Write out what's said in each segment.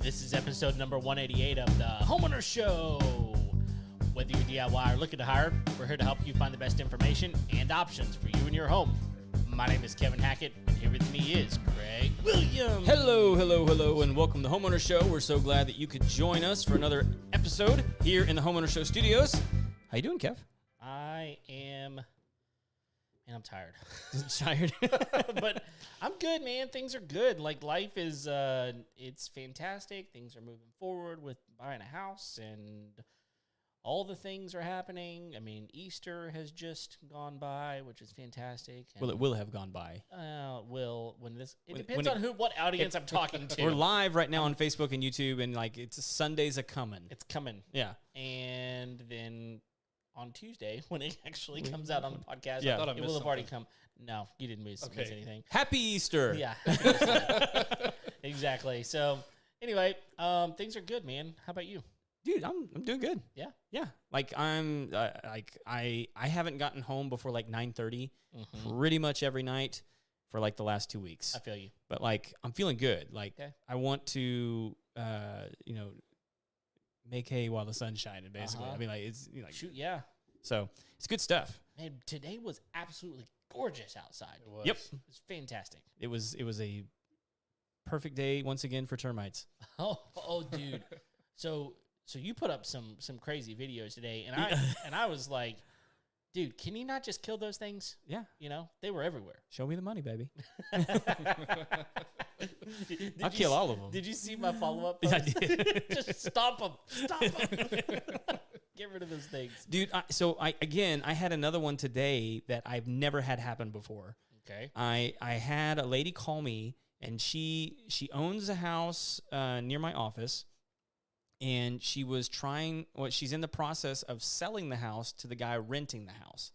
This is episode number 188 of the Homeowners Show. Whether you're DIY or looking to hire, we're here to help you find the best information and options for you and your home. My name is Kevin Hackett, and here with me is Craig Williams. Hello, and welcome to the Homeowners Show. We're so glad that you could join us for another episode here in the Homeowners Show studios. How you doing, Kev? I am... Man, I'm tired. Tired? But I'm good, man. Things are good. Like, life is, it's fantastic. Things are moving forward with buying a house, and all the things are happening. I mean, Easter has just gone by, which is fantastic. Well, it will have gone by. Will when this? It depends on what audience I'm talking to. We're live right now on Facebook and YouTube, and like it's Sunday's a coming. It's coming. Yeah. And then on Tuesday, when it actually comes out on the podcast, Yeah. it will have already come. No, you didn't miss anything. Happy Easter. Yeah. Exactly. So anyway, things are good, man. How about you? Dude, I'm doing good. Yeah. Yeah. Like I haven't gotten home before like 9:30 pretty much every night for like the last 2 weeks. I feel you. But like I'm feeling good. Like I want to make hay while the sun's shining, basically. I mean, like it's Shoot, yeah. So it's good stuff. Man, today was absolutely gorgeous outside. It was. Yep. It was fantastic. It was a perfect day once again for termites. Dude. So you put up some crazy videos today, and I was like, dude, can you not just kill those things? Yeah. You know, they were everywhere. Show me the money, baby. I'll kill all of them. Did you see my follow-up Yeah, I post? did. Just stop them. Stop them. Get rid of those things. Dude, I had another one today that I've never had happen before. Okay. I had a lady call me, and she owns a house near my office, and she's in the process of selling the house to the guy renting the house.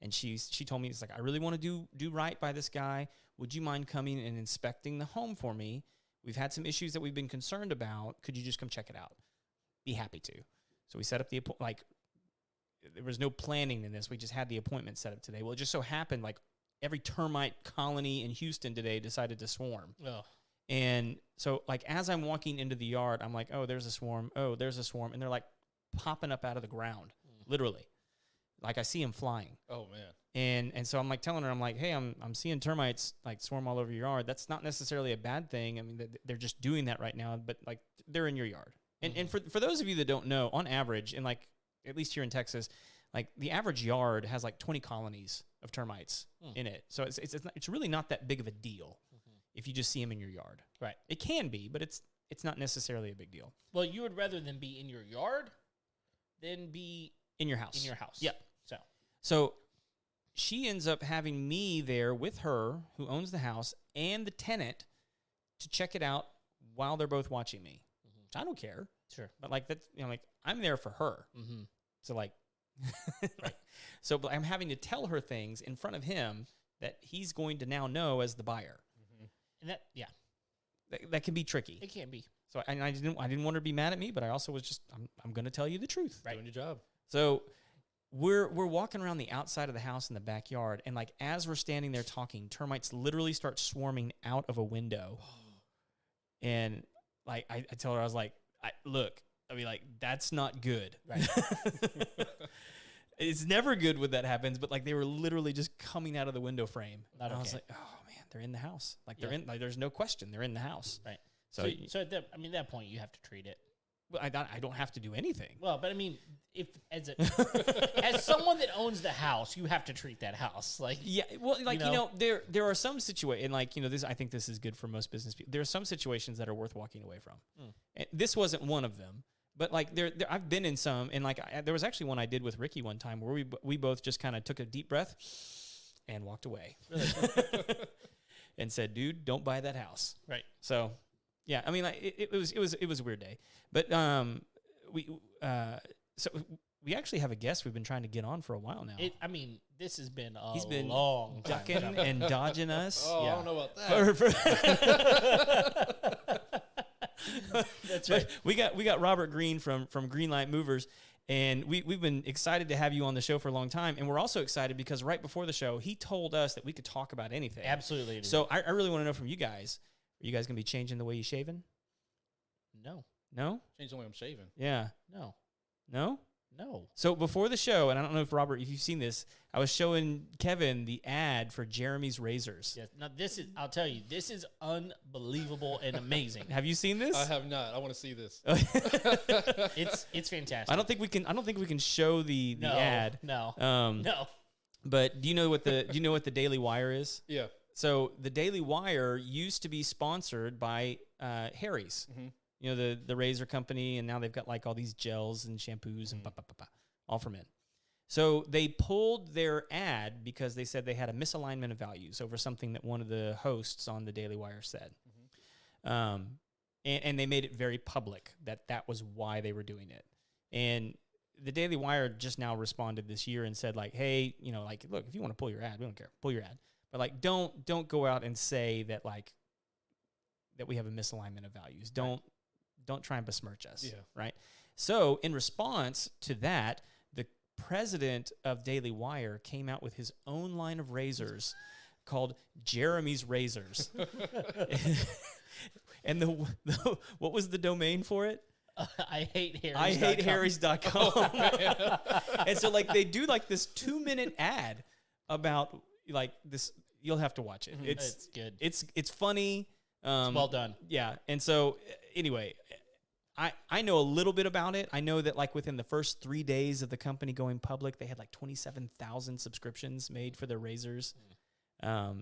And she told me, it's like, I really want to do right by this guy. Would you mind coming and inspecting the home for me? We've had some issues that we've been concerned about. Could you just come check it out? Be happy to. So we set up the appointment. Like, there was no planning in this. We just had the appointment set up today. Well, it just so happened, like, every termite colony in Houston today decided to swarm. Oh. And so, like, as I'm walking into the yard, I'm like, oh, there's a swarm. Oh, there's a swarm. And they're, like, popping up out of the ground, literally. Like, I see them flying. Oh, man. And so I'm, like, telling her, I'm like, hey, I'm seeing termites, like, swarm all over your yard. That's not necessarily a bad thing. I mean, they're just doing that right now, but, like, they're in your yard. And for those of you that don't know, on average, and, like, at least here in Texas, like, the average yard has, like, 20 colonies of termites in it. So it's really not that big of a deal if you just see them in your yard. Right. It can be, but it's not necessarily a big deal. Well, you would rather than be in your yard than be In your house. in your house. Yep. So she ends up having me there with her, who owns the house, and the tenant to check it out while they're both watching me. Which I don't care. sure. But like that's like I'm there for her. Mm-hmm. So like, so but I'm having to tell her things in front of him that he's going to now know as the buyer. And That can be tricky. it can be. So I didn't want her to be mad at me, but I also was just I'm going to tell you the truth. Right. Doing your job. So we're walking around the outside of the house in the backyard, and like as we're standing there talking, termites literally start swarming out of a window. And like I tell her, I was like, look, I mean, like that's not good. Right. It's never good when that happens, but like they were literally just coming out of the window frame. Not and I was okay. like, oh man, they're in the house. Like they're in. Like there's no question, they're in the house. Right. So, So at that point, you have to treat it. well, I don't have to do anything. Well, but I mean, if as someone that owns the house, you have to treat that house like. Yeah, well, like You know? there are some situations, and like this. I think this is good for most business people. There are some situations that are worth walking away from. And this wasn't one of them, but like there I've been in some, and like there was actually one I did with Ricky one time where we both just kind of took a deep breath and walked away, and said, "Dude, don't buy that house." Right. So, yeah, I mean, like it was a weird day, but we actually have a guest we've been trying to get on for a while now. I mean, this has been He's been long time. ducking and dodging us. Oh, Yeah. I don't know about that. That's right. We got Robert Green from Greenlight Movers, And we've been excited to have you on the show for a long time. And we're also excited because right before the show, he told us that we could talk about anything. Absolutely. So I really want to know from you guys, are you guys going to be changing the way you shaving? No. No? Change the way I'm shaving. Yeah. No. No? No. So before the show, and I don't know if Robert, if you've seen this, I was showing Kevin the ad for Jeremy's razors. Yes. Now I'll tell you, this is unbelievable and amazing. Have you seen this? I have not. I want to see this. It's fantastic. I don't think we can show the ad. No. No. But do you know what the Daily Wire is? Yeah. So the Daily Wire used to be sponsored by Harry's. Mm-hmm. You know, the razor company, and now they've got like all these gels and shampoos and all for men. So they pulled their ad because they said they had a misalignment of values over something that one of the hosts on the Daily Wire said. Mm-hmm. And they made it very public that was why they were doing it. And the Daily Wire just now responded this year and said like, hey, you know, like, look, if you want to pull your ad, we don't care. Pull your ad. But like, don't go out and say that like that we have a misalignment of values. Don't try and besmirch us. Yeah. Right. So in response to that, the president of Daily Wire came out with his own line of razors called Jeremy's Razors. And the what was the domain for it? I hate Harry's. I hate Harry's.com. And so like they do like this 2-minute ad about like this. You'll have to watch it. It's good. It's funny. It's well done. Yeah. And so anyway, I know a little bit about it. I know that like within the first 3 days of the company going public, they had like 27,000 subscriptions made for their razors. Wow.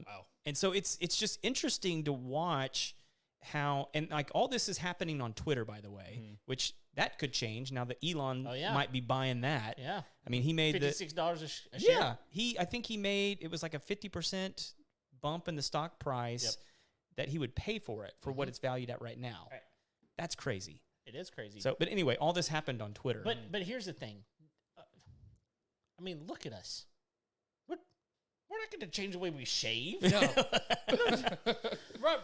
And so it's just interesting to watch how, and like all this is happening on Twitter, by the way, which that could change now that Elon might be buying that. Yeah. I mean, he made $56 a share. Yeah. I think he made, it was like a 50% bump in the stock price that he would pay for it for what it's valued at right now. Right. That's crazy. It is crazy. So, but anyway, all this happened on Twitter. But here's the thing. I mean, look at us. We're not going to change the way we shave. No.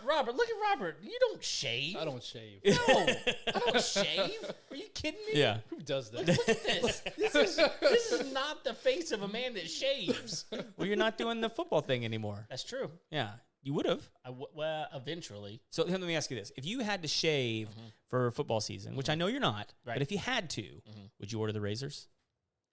Robert, look at Robert. You don't shave. I don't shave. No, I don't shave. Are you kidding me? Yeah. Who does that? Look at this. This is not the face of a man that shaves. Well, you're not doing the football thing anymore. That's true. Yeah. You would have. Well, eventually. So let me ask you this. If you had to shave for football season, which I know you're not, Right. but if you had to, would you order the razors?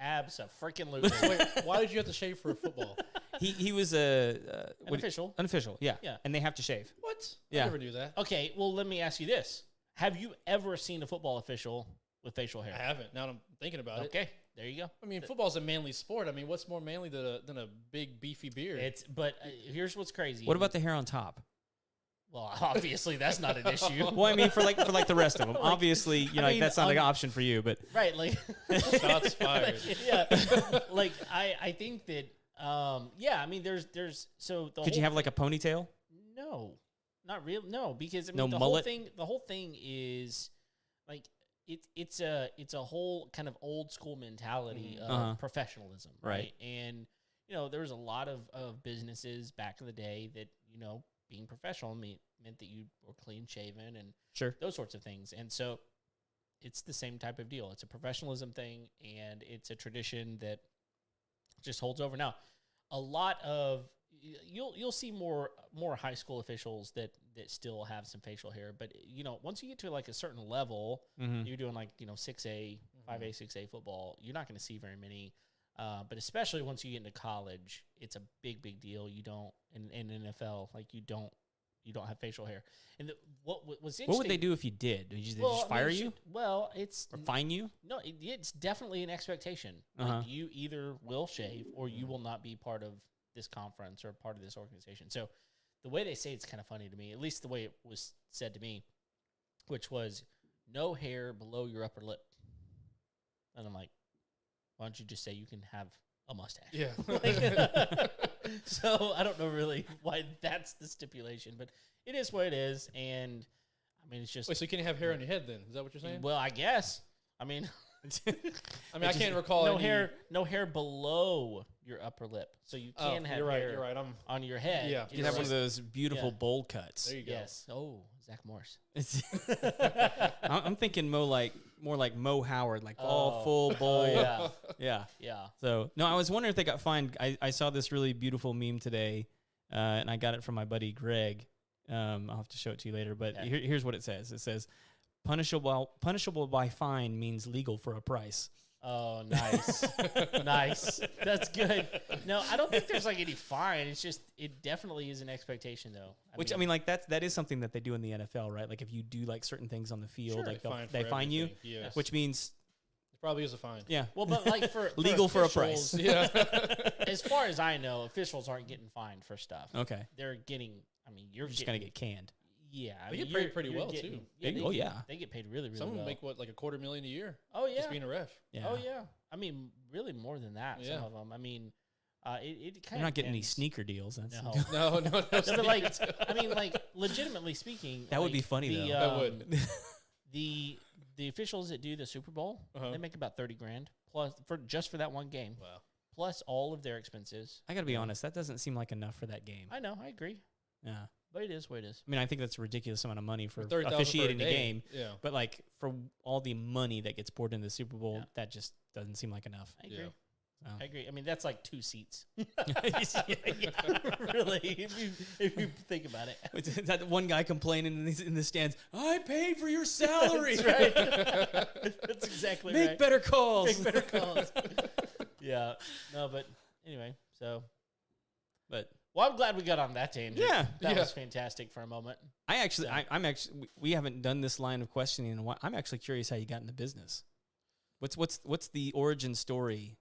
Abso-freaking-lutely. Wait, why did you have to shave for a football? He was Unofficial. unofficial, yeah. Yeah. And they have to shave. What? Yeah. I never knew that. Okay, well, let me ask you this. Have you ever seen a football official with facial hair? I haven't. Now that I'm thinking about it. Okay, there you go. I mean, football's a manly sport. I mean, what's more manly than a big beefy beard? But here's what's crazy. What about the hair on top? Well, obviously that's not an issue. Well, I mean, for like the rest of them, obviously, you know, I mean, that's not an option for you. But Right, like Shots fired. yeah, like I think that I mean, there's so the could you whole have like a ponytail? no, not real, no, because I mean No the mullet? whole thing is like it's a whole kind of old school mentality of professionalism, Right. And you know, there was a lot of businesses back in the day that, you know, being professional meant that you were clean shaven and Sure. those sorts of things. And so it's the same type of deal. It's a professionalism thing, and it's a tradition that just holds over. Now, a lot of you'll see more high school officials that still have some facial hair, but you know, once you get to like a certain level, you're doing like, you know, 6A, 5A, 6A football, you're not going to see very many. But especially once you get into college, it's a big deal. You don't in NFL, like you don't have facial hair. And what was interesting? What would they do if you did? Would they just fire you Well, it's or fine you? no, it's definitely an expectation. Like you either will shave or you will not be part of this conference or part of this organization. So the way they say it's kind of funny to me, at least the way it was said to me, which was no hair below your upper lip. And I'm like, why don't you just say you can have a mustache? Yeah. So I don't know really why that's the stipulation, but it is what it is. And I mean, it's just. Wait, so you can't have hair on your head then? Is that what you're saying? Well, I guess. I mean, I can't recall no hair below your upper lip, so you can have you're right. hair You're right. on your head. Yeah. You can have one of those beautiful bowl cuts. There you go. Yes. Oh, Zach Morris. I'm thinking more like Mo Howard, like all full bowl. Yeah. Yeah. Yeah. So no, I was wondering if they got fined. I saw this really beautiful meme today, and I got it from my buddy Greg. I'll have to show it to you later. But here's what it says. It says, punishable by fine means legal for a price. Oh, nice. Nice. That's good. No, I don't think there's like any fine. It's just, it definitely is an expectation though. I mean, like that is something that they do in the NFL, right? Like if you do like certain things on the field, Sure, like they they fine you, yes. which means It probably is a fine. yeah. Well, but like for legal for a officials, price. Yeah. as far as I know, officials aren't getting fined for stuff. Okay, They're getting, you're just gonna get canned. Yeah. They get paid pretty well, too. They get paid really, really Some of well. them make, like $250,000 a year? Oh, yeah. Just being a ref. Yeah. Oh, yeah. I mean, really more than that, Yeah. some of them. I mean, it kind of You're not getting any sneaker deals. That's No. No. No, but like, I mean, like, legitimately speaking, That would be funny, though. That would. The officials that do the Super Bowl, Uh-huh. they make about $30,000 plus for that one game. Wow. Plus all of their expenses. I gotta be honest. That doesn't seem like enough for that game. I know, I agree, Yeah. but it is what it is. I mean, I think that's a ridiculous amount of money for 30,000 officiating for the a day. game. Yeah. But like for all the money that gets poured into the Super Bowl, Yeah. that just doesn't seem like enough. I agree. Yeah. So. I agree. I mean, that's like 2 seats. Really, if you think about it. That one guy complaining in the stands, I paid for your salary. That's right. That's exactly Make right. better calls. Make better calls. Yeah. No, but anyway, so. But Well, I'm glad we got on that tangent. Yeah. That Yeah. was fantastic for a moment. I'm actually, we haven't done this line of questioning in a while. I'm actually curious how you got into business. What's the origin story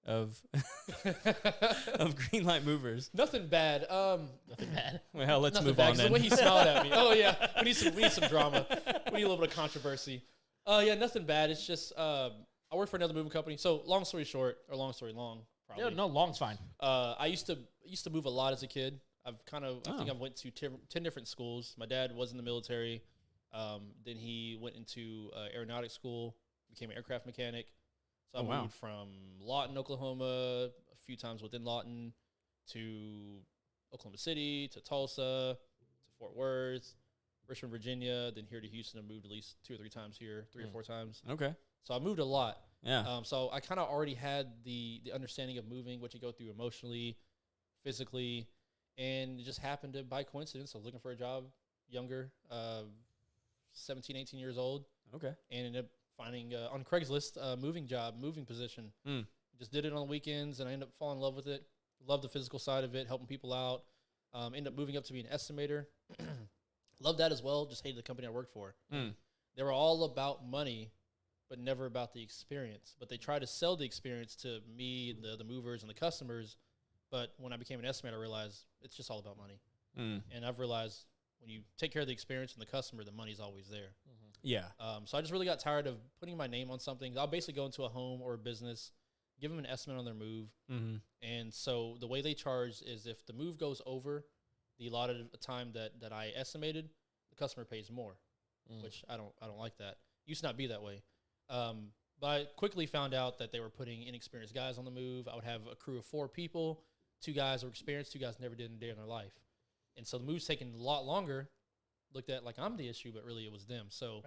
of of Greenlight Movers? Nothing bad. Nothing bad. Well, let's Nothing move bad, on 'cause then. the way he smiled at me. Oh yeah, we need some drama. We need a little bit of controversy. Yeah, nothing bad. It's just I work for another moving company. So long story short, or long story long, probably. No, long's fine. I used to move a lot as a kid. I think I've went to 10 different schools. My dad was in the military. Then he went into aeronautics school, became an aircraft mechanic. So I moved from Lawton, Oklahoma, a few times within Lawton, to Oklahoma City, to Tulsa, to Fort Worth, Richmond, Virginia, then here to Houston. I moved at least 2 or 3 times here, 3 or 4 times. Okay. So I moved a lot. Yeah. So I kind of already had the understanding of moving, what you go through emotionally, physically, and it just happened to, by coincidence, I was looking for a job younger, 17, 18 years old, Okay. and ended up finding on Craigslist a moving position. Just did it on the weekends, and I ended up falling in love with it. Love the physical side of it, helping people out. Ended up moving up to be an estimator. Loved that as well. Just hated the company I worked for. They were all about money, but never about the experience. But they tried to sell the experience to me, the movers, and the customers. But when I became an estimator, I realized it's just all about money. And I've realized when you take care of the experience and the customer, the money's always there. Yeah. So I just really got tired of putting my name on something. I'll basically go into a home or a business, give them an estimate on their move. And so the way they charge is if the move goes over the allotted time that I estimated, the customer pays more, which I don't like that. Used to not be that way. But I quickly found out that they were putting inexperienced guys on the move. I would have a crew of 4 people, 2 guys were experienced, 2 guys never did a day in their life. And so the move's taking a lot longer, looked at like I'm the issue, but really it was them. So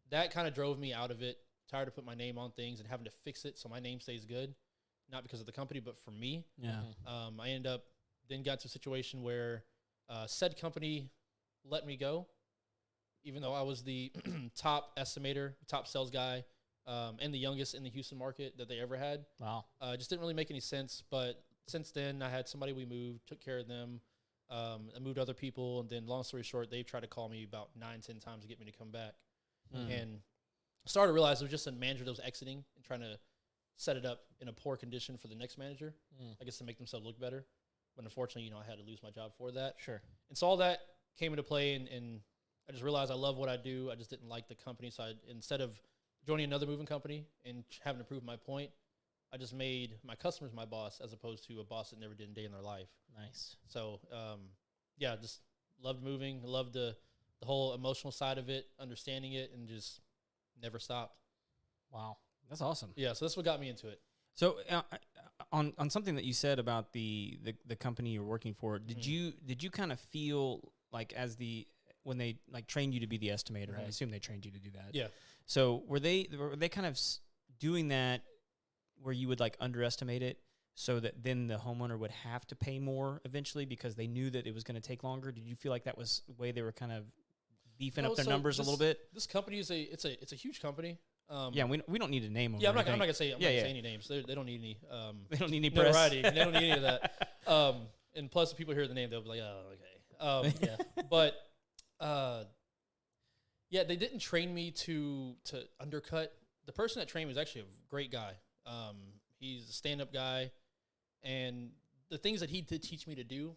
that kind of drove me out of it, tired of putting my name on things and having to fix it so my name stays good, not because of the company, but for me. Yeah. I ended up then got to a situation where said company let me go, even though I was the top estimator, top sales guy, and the youngest in the Houston market that they ever had. Wow. Just didn't really make any sense. But since then, I had somebody we moved, took care of them. I moved other people, and then long story short, they've tried to call me about 9-10 times to get me to come back. And started to realize it was just a manager that was exiting and trying to set it up in a poor condition for the next manager, I guess to make themselves look better. But unfortunately, I had to lose my job for that. Sure. And so all that came into play, and I just realized I love what I do. I just didn't like the company. So instead of joining another moving company and having to prove my point, I just made my customers my boss as opposed to a boss that never did a day in their life. Nice. So, just loved moving. Loved the whole emotional side of it, understanding it, and just never stopped. Wow. That's awesome. Yeah, so that's what got me into it. So on something that you said about the company you're working for, did you kind of feel like when they like trained you to be the estimator? I assume they trained you to do that. Yeah. So were they kind of doing that where you would like underestimate it so that then the homeowner would have to pay more eventually because they knew that it was going to take longer? Did you feel like that was the way they were kind of beefing up their numbers a little bit? This company is a huge company. Yeah, we don't need to name them. Yeah, I'm not gonna say any names. They don't need any. They don't need any press. Notoriety. They don't need any of that. And plus, if people hear the name, they'll be like, "Oh, okay." Yeah, but yeah, they didn't train me to undercut. The person that trained me was actually a great guy. He's a stand-up guy, and the things that he did teach me to do,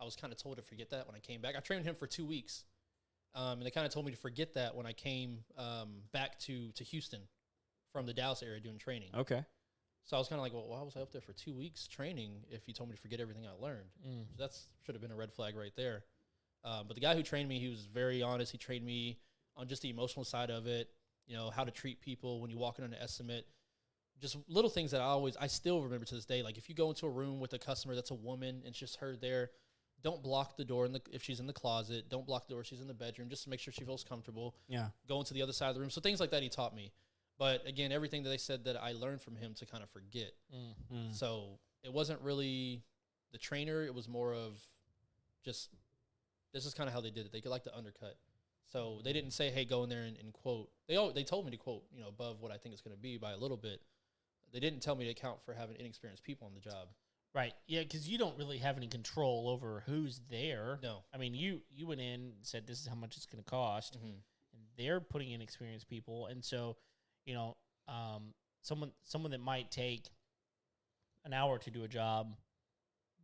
I was kind of told to forget that when I came back. I trained him for 2 weeks. And they kind of told me to forget that when I came back to Houston from the Dallas area doing training. Okay. So I was kind of like, well, why was I up there for 2 weeks training if you told me to forget everything I learned? So that should have been a red flag right there. But the guy who trained me, he was very honest. He trained me on just the emotional side of it, how to treat people when you walk in on an estimate. Just little things that I still remember to this day. Like if you go into a room with a customer that's a woman and it's just her there, don't block the door if she's in the closet. Don't block the door if she's in the bedroom, just to make sure she feels comfortable. Yeah. Go into the other side of the room. So things like that he taught me. But again, everything that they said that I learned from him to kind of forget. So it wasn't really the trainer. It was more of just, this is kind of how they did it. They could like to undercut. So they didn't say, hey, go in there and quote. They told me to quote, above what I think it's going to be by a little bit. They didn't tell me to account for having inexperienced people on the job. Right. Yeah, because you don't really have any control over who's there. No. I mean, you went in and said this is how much it's going to cost, and they're putting in experienced people, and so, someone that might take an hour to do a job,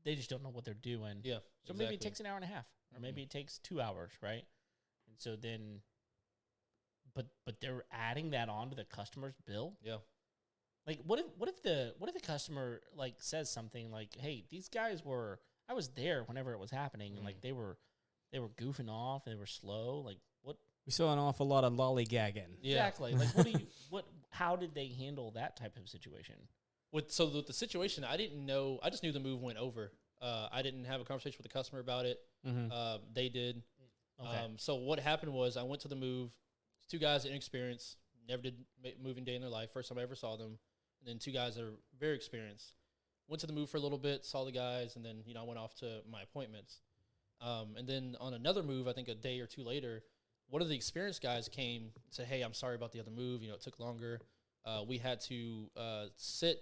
they just don't know what they're doing. Yeah. So maybe it takes an hour and a half, or maybe it takes 2 hours, right? And so then, but they're adding that on to the customer's bill. Yeah. Like, what if the customer like says something like, "Hey, these guys I was there whenever it was happening, and like they were goofing off, they were slow. Like, what? We saw an awful lot of lollygagging. Yeah. Exactly. Like, how did they handle that type of situation? With the situation, I didn't know. I just knew the move went over. I didn't have a conversation with the customer about it. They did. Okay. So what happened was I went to the move. 2 guys inexperienced, never did moving day in their life. First time I ever saw them. And then 2 guys that are very experienced. Went to the move for a little bit, saw the guys, and then, I went off to my appointments. And then on another move, I think a day or 2 later, one of the experienced guys came and said, hey, I'm sorry about the other move. It took longer. We had to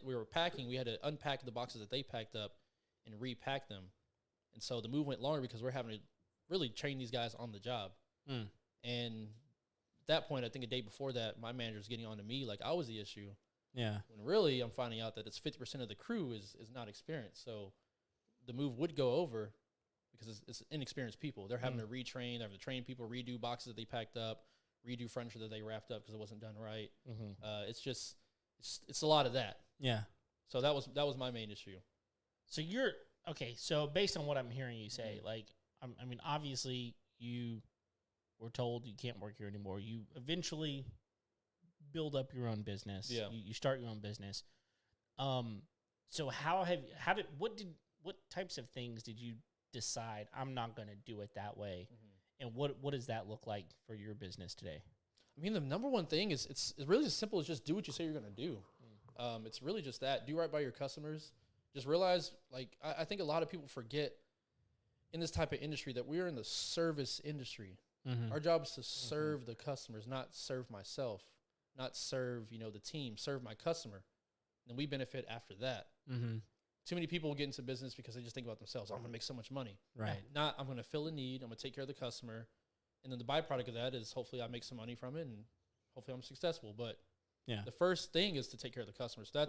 we were packing. We had to unpack the boxes that they packed up and repack them. And so the move went longer because we're having to really train these guys on the job. And at that point, I think a day before that, my manager was getting on to me like I was the issue. Yeah. When really I'm finding out that it's 50% of the crew is not experienced. So the move would go over because it's inexperienced people. They're having to retrain. They're having to train people, redo boxes that they packed up, redo furniture that they wrapped up because it wasn't done right. It's a lot of that. Yeah. So that was my main issue. So so based on what I'm hearing you say, like, I mean, obviously you were told you can't work here anymore. You eventually build up your own business. Yeah. You start your own business. So what types of things did you decide I'm not going to do it that way? And what does that look like for your business today? I mean, the number one thing is it's really as simple as just do what you say you're going to do. It's really just that. Do right by your customers. Just realize, like, I think a lot of people forget in this type of industry that we're in the service industry. Our job is to serve the customers, not serve myself, not serve, the team, serve my customer. And we benefit after that. Too many people get into business because they just think about themselves. I'm going to make so much money. Right. Not, I'm going to fill a need. I'm going to take care of the customer. And then the byproduct of that is hopefully I make some money from it and hopefully I'm successful. But yeah, the first thing is to take care of the customers. So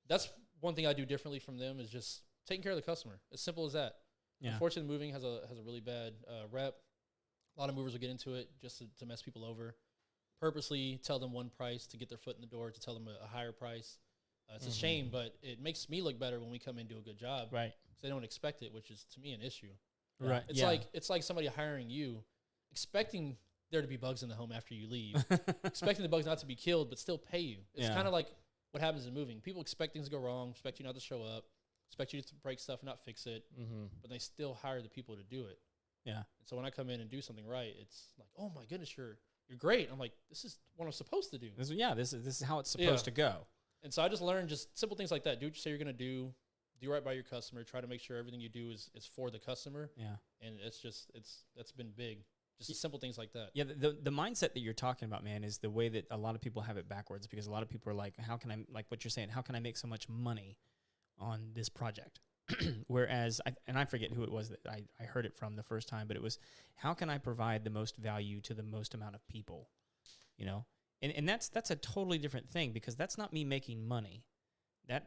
that's one thing I do differently from them is just taking care of the customer. As simple as that. Yeah. Unfortunately, moving has a really bad rep. A lot of movers will get into it just to mess people over. Purposely tell them one price to get their foot in the door, to tell them a higher price. It's a shame, but it makes me look better when we come in and do a good job. Right. Because they don't expect it, which is, to me, an issue. Right. It's like somebody hiring you, expecting there to be bugs in the home after you leave, expecting the bugs not to be killed, but still pay you. It's kind of like what happens in moving. People expect things to go wrong, expect you not to show up, expect you to break stuff and not fix it, but they still hire the people to do it. Yeah. And so when I come in and do something right, it's like, oh my goodness, you're great. I'm like, this is what I'm supposed to do. This is how it's supposed to go. And so I just learned just simple things like that. Do what you say you're going to do. Do right by your customer. Try to make sure everything you do is for the customer. Yeah. And that's been big. Just simple things like that. Yeah. The mindset that you're talking about, man, is the way that a lot of people have it backwards, because a lot of people are like, how can I, like what you're saying, how can I make so much money on this project? Whereas, I forget who it was that I heard it from the first time, but it was, how can I provide the most value to the most amount of people? You know? And that's a totally different thing, because that's not me making money.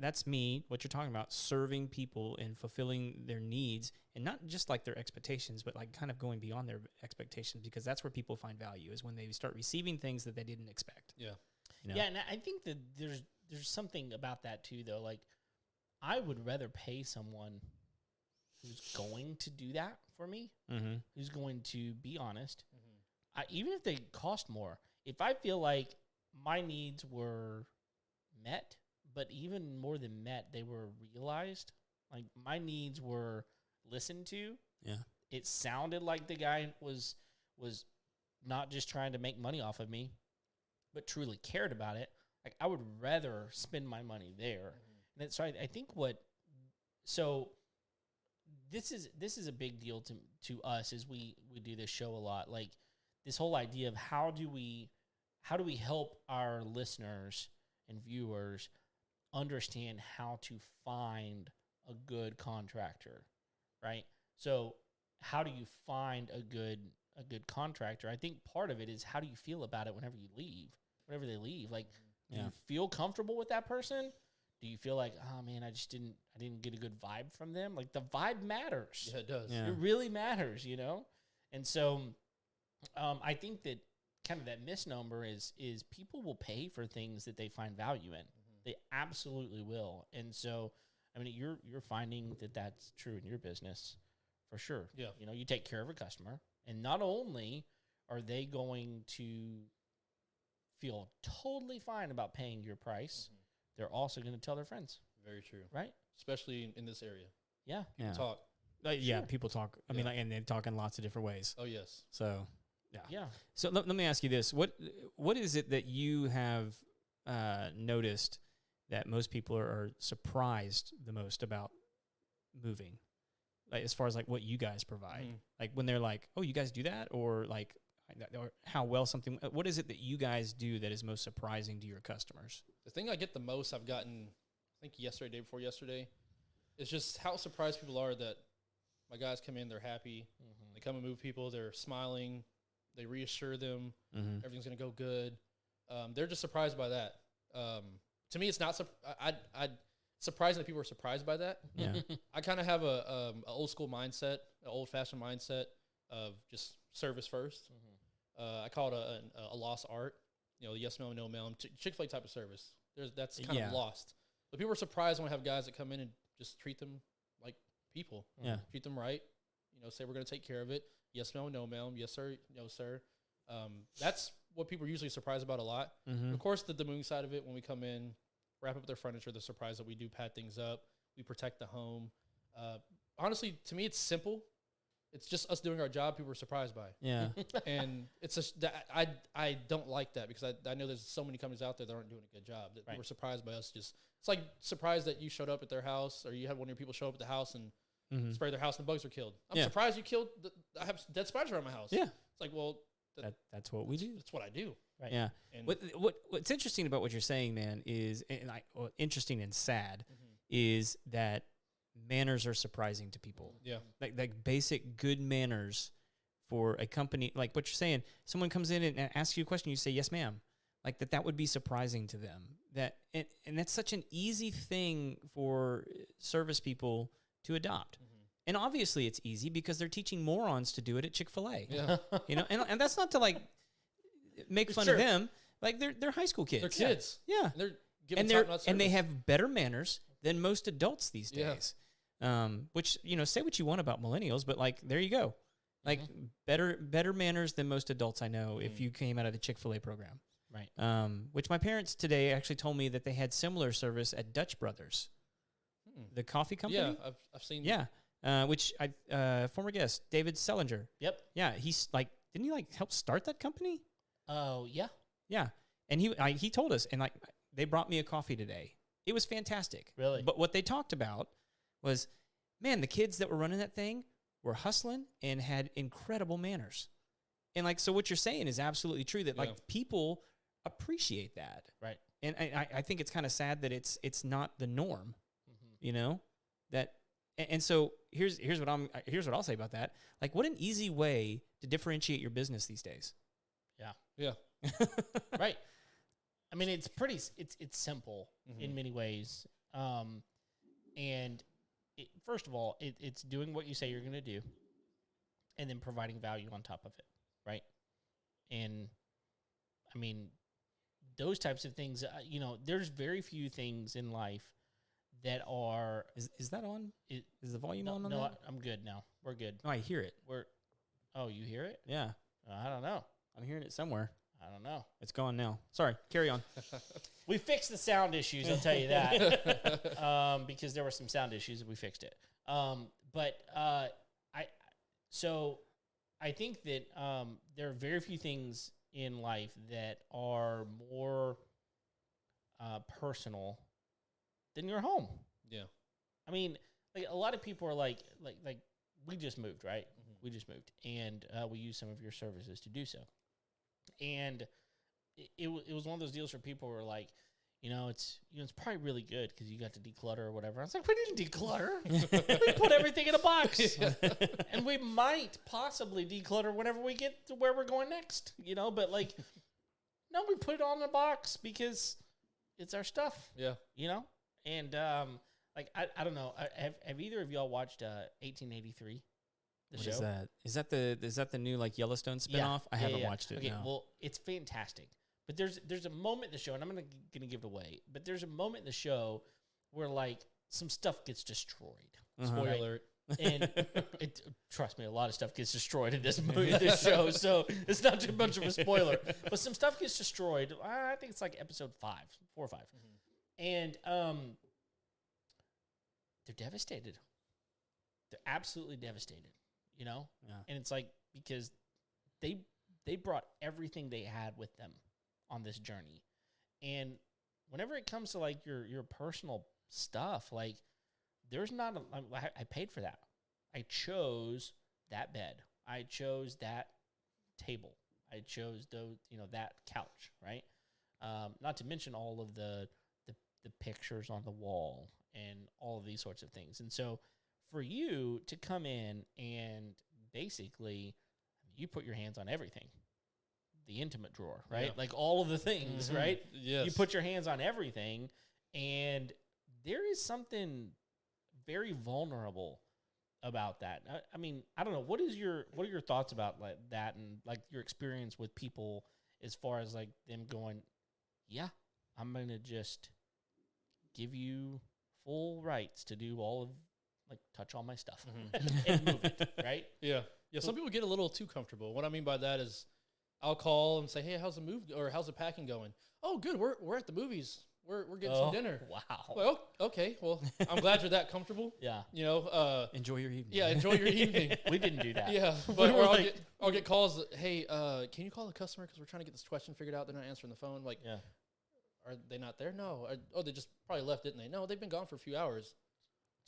That's me, what you're talking about, serving people and fulfilling their needs, and not just like their expectations, but like kind of going beyond their expectations, because that's where people find value, is when they start receiving things that they didn't expect. Yeah. You know? Yeah, and I think that there's something about that too, though. Like, I would rather pay someone who's going to do that for me, who's going to be honest, even if they cost more. If I feel like my needs were met, but even more than met, they were realized, like my needs were listened to. Yeah. It sounded like the guy was not just trying to make money off of me, but truly cared about it. Like, I would rather spend my money there. And so I think this is a big deal to us as we do this show a lot. Like, this whole idea of how do we help our listeners and viewers understand how to find a good contractor, right? So how do you find a good contractor? I think part of it is, how do you feel about it whenever they leave? Like, do you feel comfortable with that person? Do you feel like, oh man, I didn't get a good vibe from them? Like, the vibe matters. Yeah, it does. Yeah. It really matters, you know? And so I think that kind of that misnomer is people will pay for things that they find value in. They absolutely will. And so, I mean, you're finding that that's true in your business for sure. Yeah. You know, you take care of a customer, and not only are they going to feel totally fine about paying your price, they're also going to tell their friends. Very true. Right? Especially in this area. Yeah. Talk. Yeah, people talk. I mean, like, and they talk in lots of different ways. Oh, yes. So, yeah. Yeah. So let me ask you this: what is it that you have noticed that most people are surprised the most about moving? Like, as far as like what you guys provide, like when they're like, "Oh, you guys do that," or like, or how well something. What is it that you guys do that is most surprising to your customers? The thing I get the most, I've gotten, I think yesterday, day before yesterday, is just how surprised people are that my guys come in, they're happy, they come and move people, they're smiling, they reassure them, everything's going to go good. They're just surprised by that. To me, it's not surprising that people are surprised by that. Yeah. I kind of have a old school mindset, an old fashioned mindset of just service first. I call it a lost art. You know, yes mail, no mail, Chick-fil-A type of service. That's kind of lost. But people are surprised when I have guys that come in and just treat them like people. Yeah. Treat them right. You know, say we're going to take care of it. Yes mail, no mail. Yes sir, no sir. That's what people are usually surprised about a lot. Of course, the moving side of it, when we come in, wrap up their furniture, they're surprised that we do pad things up. We protect the home. Honestly, to me, it's simple. It's just us doing our job. People are surprised by. Yeah. And it's I don't like that, because I know there's so many companies out there that aren't doing a good job. That people are surprised by us. Just, it's like surprised that you showed up at their house, or you had one of your people show up at the house and spray their house and the bugs were killed. I'm surprised you killed. I have dead spiders around my house. Yeah. It's like, well, that's what we do. That's what I do. Right. Yeah. And What's interesting about what you're saying, man, is, interesting and sad, is that manners are surprising to people. Yeah. Like basic good manners for a company, like what you're saying. Someone comes in and asks you a question, you say yes, ma'am. Like that would be surprising to them. And that's such an easy thing for service people to adopt. And obviously it's easy because they're teaching morons to do it at Chick-fil-A. Yeah. You know, and that's not to like make fun of them. Like they're high school kids. They're kids. Yeah. And they're giving and they have better manners than most adults these days. Which, you know, say what you want about millennials, but like, there you go. Like better manners than most adults I know if you came out of the Chick-fil-A program. Right. Which my parents today actually told me that they had similar service at Dutch Brothers, the coffee company. Yeah, I've seen. Yeah. Which former guest David Sellinger. Yep. Yeah, he's like, didn't he like help start that company? Oh, yeah. Yeah, and he told us, and like they brought me a coffee today. It was fantastic. Really? But what they talked about was, man, the kids that were running that thing were hustling and had incredible manners. And like, so what you're saying is absolutely true. That like people appreciate that, Right. and I think it's kind of sad that it's not the norm. You know that. And so here's what I'll say about that. Like, what an easy way to differentiate your business these days. Yeah. Right. I mean, it's simple in many ways. And first of all, it's doing what you say you're going to do, and then providing value on top of it, right? And I mean, those types of things. There's very few things in life that are. Is that on? Is the volume on? No, that? I'm good now. We're good. No, I hear it. Oh, you hear it? Yeah, I don't know. I'm hearing it somewhere. I don't know. It's gone now. Sorry. Carry on. We fixed the sound issues, I'll tell you that. Because there were some sound issues and we fixed it. I think that there are very few things in life that are more personal than your home. Yeah. I mean, like a lot of people are like we just moved, right? We just moved, and we use some of your services to do so. And it was one of those deals where people were like, it's probably really good because you got to declutter or whatever. I was like, we didn't declutter. We put everything in a box, and we might possibly declutter whenever we get to where we're going next. But like, no, we put it all in a box because it's our stuff. Yeah. And I don't know. Have either of y'all watched 1883? The What show? is that? Is that the new like Yellowstone spinoff? I haven't watched it. Okay, no. well, it's fantastic. But there's a moment in the show, and I'm gonna give it away. But there's a moment in the show where like some stuff gets destroyed. Spoiler Right? alert. And trust me, a lot of stuff gets destroyed in this movie, this show. So it's not too much of a spoiler. But some stuff gets destroyed. I think it's like episode 4 or 5, and they're devastated. They're absolutely devastated. Yeah. And it's like because they brought everything they had with them on this journey. And whenever it comes to like your personal stuff, like there's not I paid for that. I chose that bed. I chose that table. I chose that couch, right? Not to mention all of the pictures on the wall and all of these sorts of things. And so for you to come in and basically you put your hands on everything. The intimate drawer, right? Yeah. Like all of the things, right? Yes. You put your hands on everything, and there is something very vulnerable about that. I mean, I don't know. What are your thoughts about like that, and like your experience with people as far as like them going, yeah, I'm gonna just give you full rights to do all of like touch all my stuff and move it, right? Yeah. Yeah. Some people get a little too comfortable. What I mean by that is I'll call and say, hey, how's the move or how's the packing going? Oh, good. We're at the movies. We're getting some dinner. Wow. Well, okay. Well, I'm glad you're that comfortable. Yeah. Enjoy your evening. Yeah, enjoy your evening. We didn't do that. Yeah. But I'll get calls that, hey, can you call the customer because we're trying to get this question figured out. They're not answering the phone. Like, Yeah. Are they not there? No. They just probably left, didn't they? No, they've been gone for a few hours.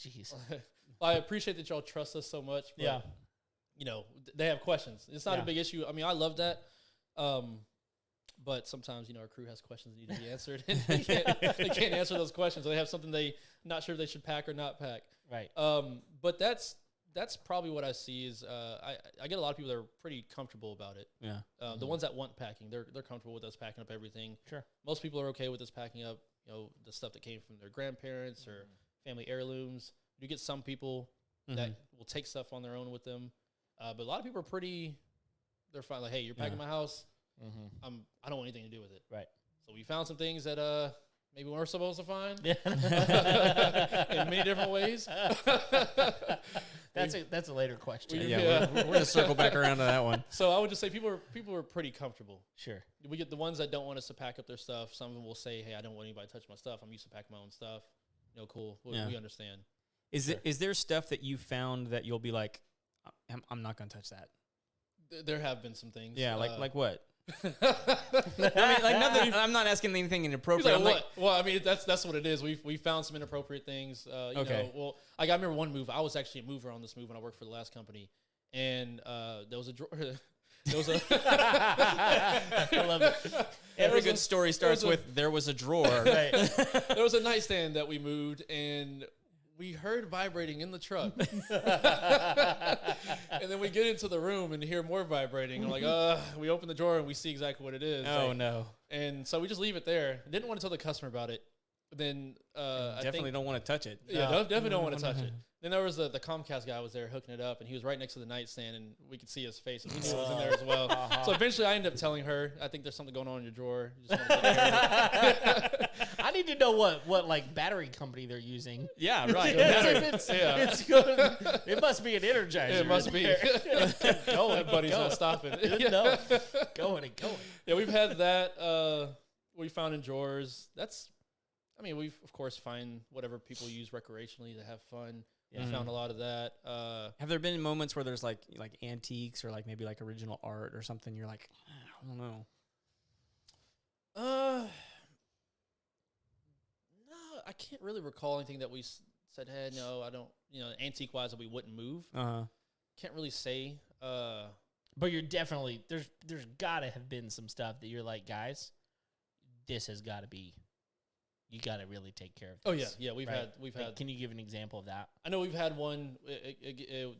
Jeez. I appreciate that y'all trust us so much. But, Yeah. They have questions. It's not Yeah. a big issue. I mean, I love that. But sometimes, our crew has questions that need to be answered. And they can't answer those questions. Or they have something they not sure they should pack or not pack. Right. But that's probably what I see is I get a lot of people that are pretty comfortable about it. Yeah. The ones that want packing, they're comfortable with us packing up everything. Sure. Most people are okay with us packing up, the stuff that came from their grandparents or family heirlooms. You get some people that will take stuff on their own with them. But a lot of people are they're fine. Like, hey, you're packing my house. I don't want anything to do with it. Right. So we found some things that maybe we're supposed to find Yeah. in many different ways. That's a later question. Yeah, we're gonna circle back around to that one. So I would just say people are pretty comfortable. Sure. We get the ones that don't want us to pack up their stuff. Some of them will say, "Hey, I don't want anybody to touch my stuff. I'm used to packing my own stuff." Cool. We understand. Is there stuff that you found that you'll be like, I'm not gonna touch that? There have been some things. Yeah, like what? I mean, like nothing. I'm not asking anything inappropriate. Well, I mean, that's what it is. We found some inappropriate things. Okay. I remember one move. I was actually a mover on this move when I worked for the last company, and there was a drawer. There was a. I love it. Every good story starts with "there was a drawer." Right. There was a nightstand that we moved, and we heard vibrating in the truck. And then we get into the room and hear more vibrating. I'm like, we open the drawer and we see exactly what it is. Oh, no. And so we just leave it there. Didn't want to tell the customer about it. But then definitely don't want to touch it. Yeah, definitely don't want to touch it. Then there was the Comcast guy was there hooking it up, and he was right next to the nightstand, and we could see his face, and he knew it was in there as well. So eventually I ended up telling her, I think there's something going on in your drawer. You just want to take care of it. I need to know what like battery company they're using. Yeah, right. It's good. It must be an Energizer. It must be. Going, buddy's not stopping. No, going and going. Yeah, we've had that. We found in drawers. We've of course find whatever people use recreationally to have fun. Yeah. We found a lot of that. Have there been moments where there's like antiques or like maybe like original art or something? You're like, I don't know. No, I can't really recall anything that we said, hey, no, I don't, antique wise that we wouldn't move. Can't really say. But you're definitely, there's gotta have been some stuff that you're like, guys, this has gotta be, you gotta really take care of this. Oh yeah. We've had. Can you give an example of that? I know we've had one.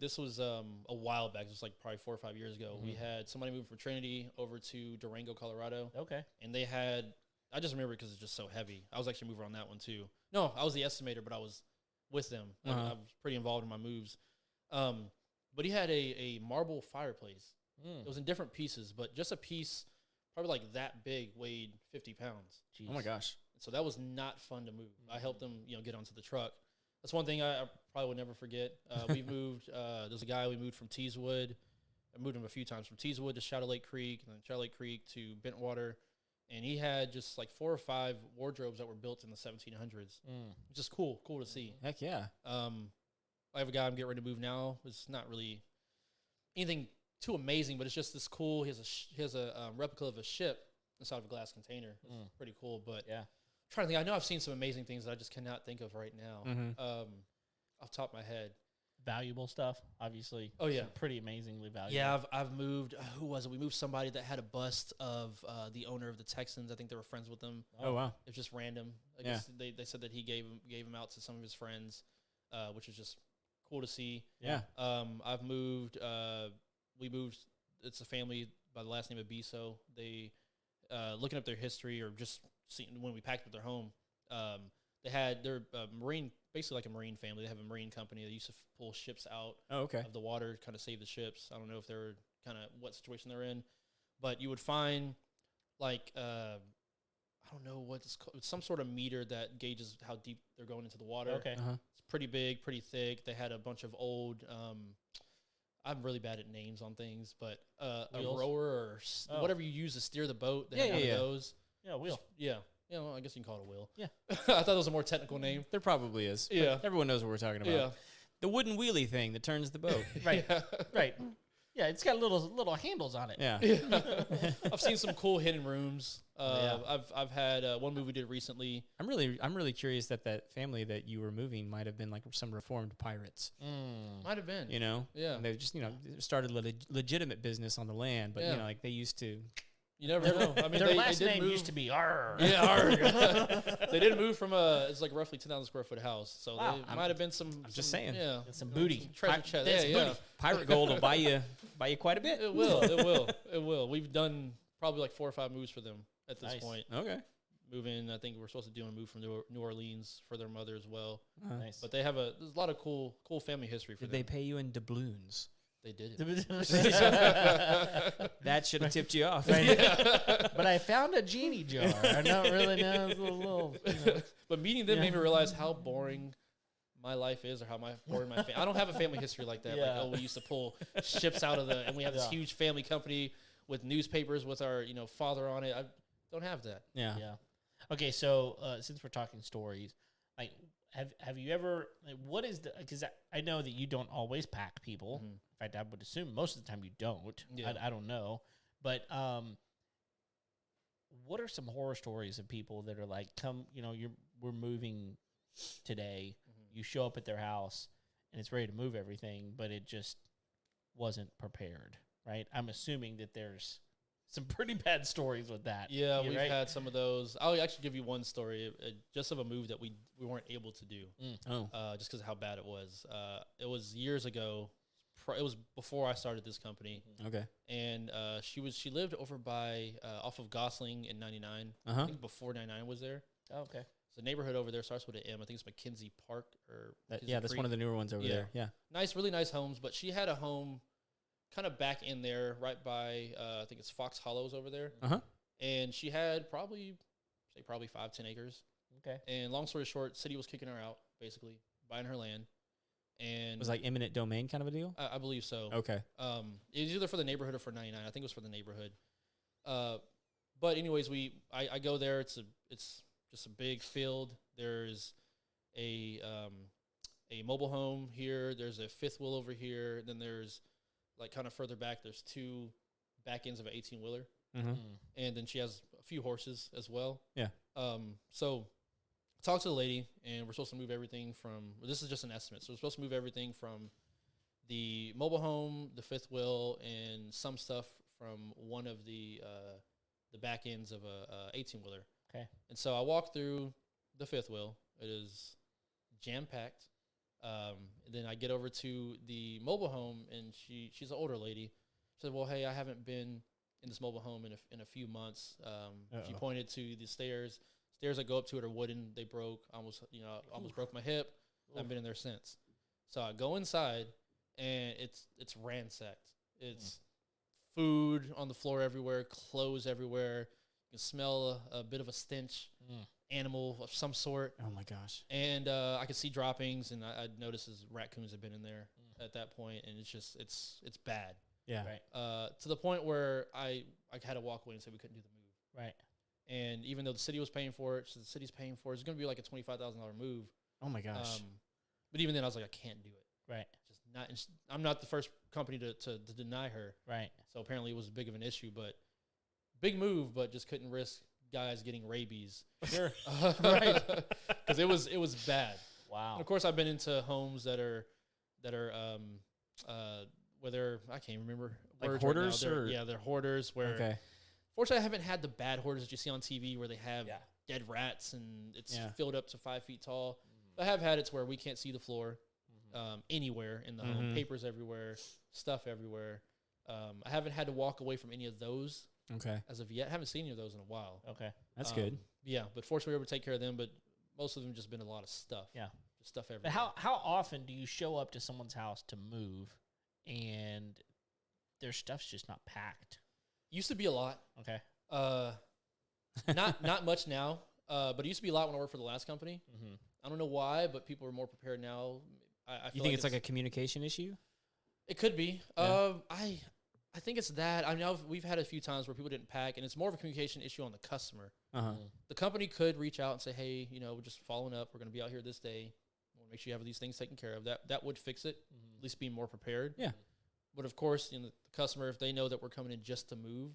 This was a while back. It was like probably 4 or 5 years ago. We had somebody move from Trinity over to Durango, Colorado. Okay. And they had. I just remember because it's just so heavy. I was actually a mover on that one too. No, I was the estimator, but I was with them. I was pretty involved in my moves. But he had a marble fireplace. It was in different pieces, but just a piece, probably like that big, weighed 50 pounds. Jeez. Oh my gosh. So that was not fun to move. I helped them, get onto the truck. That's one thing I probably would never forget. We moved. There's a guy we moved from Teeswood. I moved him a few times from Teeswood to Shadow Lake Creek, and then Shadow Lake Creek to Bentwater. And he had just like 4 or 5 wardrobes that were built in the 1700s. Just cool to see. Heck yeah. I have a guy I'm getting ready to move now. It's not really anything too amazing, but it's just this cool. He has a replica of a ship inside of a glass container. It's pretty cool. But yeah. Trying to think, I know I've seen some amazing things that I just cannot think of right now. Off the top of my head, valuable stuff, obviously. Oh yeah, pretty amazingly valuable. Yeah, I've moved. Who was it? We moved somebody that had a bust of the owner of the Texans. I think they were friends with them. Oh wow, it was just random. I guess they said that he gave him out to some of his friends, which was just cool to see. Yeah. I've moved. We moved. It's a family by the last name of Biso. They looking up their history or just seeing when we packed up their home. They're marine, basically like a marine family. They have a marine company that used to pull ships out of the water to kind of save the ships. I don't know if they're kind of what situation they're in, but you would find like I don't know what it's called. It's some sort of meter that gauges how deep they're going into the water. Okay. It's pretty big, pretty thick. They had a bunch of old I'm really bad at names on things, but a rower or whatever you use to steer the boat. They had one of those. Yeah, a wheel. Yeah. I guess you can call it a wheel. Yeah. I thought it was a more technical name. There probably is. Yeah. Everyone knows what we're talking about. Yeah. The wooden wheelie thing that turns the boat. Right. Right. Yeah, it's got little handles on it. Yeah. I've seen some cool hidden rooms. I've had one movie we did recently. I'm really curious that family that you were moving might have been like some reformed pirates. Might have been. Yeah. And they just started legitimate business on the land, but like they used to. You never know. I mean, their last name used to be Arr. Yeah, Arr. They didn't move from it's like roughly 10,000 square foot house, so they might have been some. I'm just saying. Yeah, some booty. Some treasure chest. That's booty. Pirate gold will buy you quite a bit. It will. We've done probably like 4 or 5 moves for them at this point. Okay. Moving, I think we're supposed to do a move from New Orleans for their mother as well. Nice. But they have there's a lot of cool family history for them. Did they pay you in doubloons? They did That should have tipped you off. But I found a genie jar. I don't really know. It's a little But meeting them made me realize how boring my life is, or how my I don't have a family history like that. Like, oh, we used to pull ships out of and we have this huge family company with newspapers with our, father on it. I don't have that. Yeah. Okay, so since we're talking stories, like, have you ever, like, what is the, because I know that you don't always pack people. Mm-hmm. In fact, I would assume most of the time you don't. Yeah. I don't know. But what are some horror stories of people that are like, we're moving today. You show up at their house and it's ready to move everything, but it just wasn't prepared, right? I'm assuming that there's some pretty bad stories with that. Yeah, we've right? had some of those. I'll actually give you one story just of a move that we weren't able to do just because of how bad it was. It was years ago. It was before I started this company. Okay. And she lived over by off of Gosling in 99. Uh-huh. I think before 99 was there. Oh, okay. The neighborhood over there starts with an M. I think it's McKenzie Park or that's one of the newer ones over there. Yeah. Nice, really nice homes. But she had a home kind of back in there, right by I think it's Fox Hollows over there. Uh-huh. And she had probably 5-10 acres. Okay. And long story short, city was kicking her out, basically buying her land. And It was like eminent domain kind of a deal? I believe so. Okay. It was either for the neighborhood or for 99. I think it was for the neighborhood. But anyways, I go there. It's just a big field. There's a mobile home here. There's a fifth wheel over here. Then there's, like, kind of further back, there's two back ends of an 18-wheeler. Mm-hmm. And then she has a few horses as well. Yeah. So I talked to the lady, and we're supposed to move everything from, this is just an estimate. So we're supposed to move everything from the mobile home, the fifth wheel, and some stuff from one of the back ends of a 18-wheeler. Okay. And so I walked through the fifth wheel. It is jam-packed. Then I get over to the mobile home, and she's an older lady. She said, well, hey, I haven't been in this mobile home in a few months. She pointed to the stairs. Stairs that go up to it are wooden. They broke. Almost broke my hip. I haven't been in there since. So I go inside, and it's ransacked. It's food on the floor everywhere, clothes everywhere. You can smell a bit of a stench, animal of some sort. Oh, my gosh. And I could see droppings, and I noticed as raccoons had been in there at that point, and it's bad. Yeah. Right. To the point where I had to walk away and say we couldn't do the move. Right. And even though the city was paying for it, so the city's paying for it, it's going to be like a $25,000 move. Oh, my gosh. But even then, I was like, I can't do it. Right. I'm not the first company to deny her. Right. So apparently it was big of an issue, but big move, but just couldn't risk guys getting rabies. Sure. Right. Because it was bad. Wow. And of course, I've been into homes that are where they're, I can't remember. Like hoarders? They're hoarders where, Okay. fortunately, I haven't had the bad hoarders that you see on TV where they have dead rats and it's filled up to 5 feet tall. I have had it to where we can't see the floor anywhere in the home. Papers everywhere, stuff everywhere. I haven't had to walk away from any of those as of yet. I haven't seen any of those in a while. Okay. That's good. Yeah, but fortunately, we were able to take care of them, but most of them just been a lot of stuff. Yeah. Just stuff But everywhere. how often do you show up to someone's house to move and their stuff's just not packed? Used to be a lot. Okay. Not much now, but it used to be a lot when I worked for the last company. Mm-hmm. I don't know why, but people are more prepared now. I You feel think it's like a communication issue? It could be. Yeah. I think it's that. I know we've had a few times where people didn't pack, and it's more of a communication issue on the customer. Uh-huh. The company could reach out and say, hey, we're just following up. We're going to be out here this day. We'll make sure you have these things taken care of. That would fix it, at least be more prepared. Yeah. But, of course, the customer, if they know that we're coming in just to move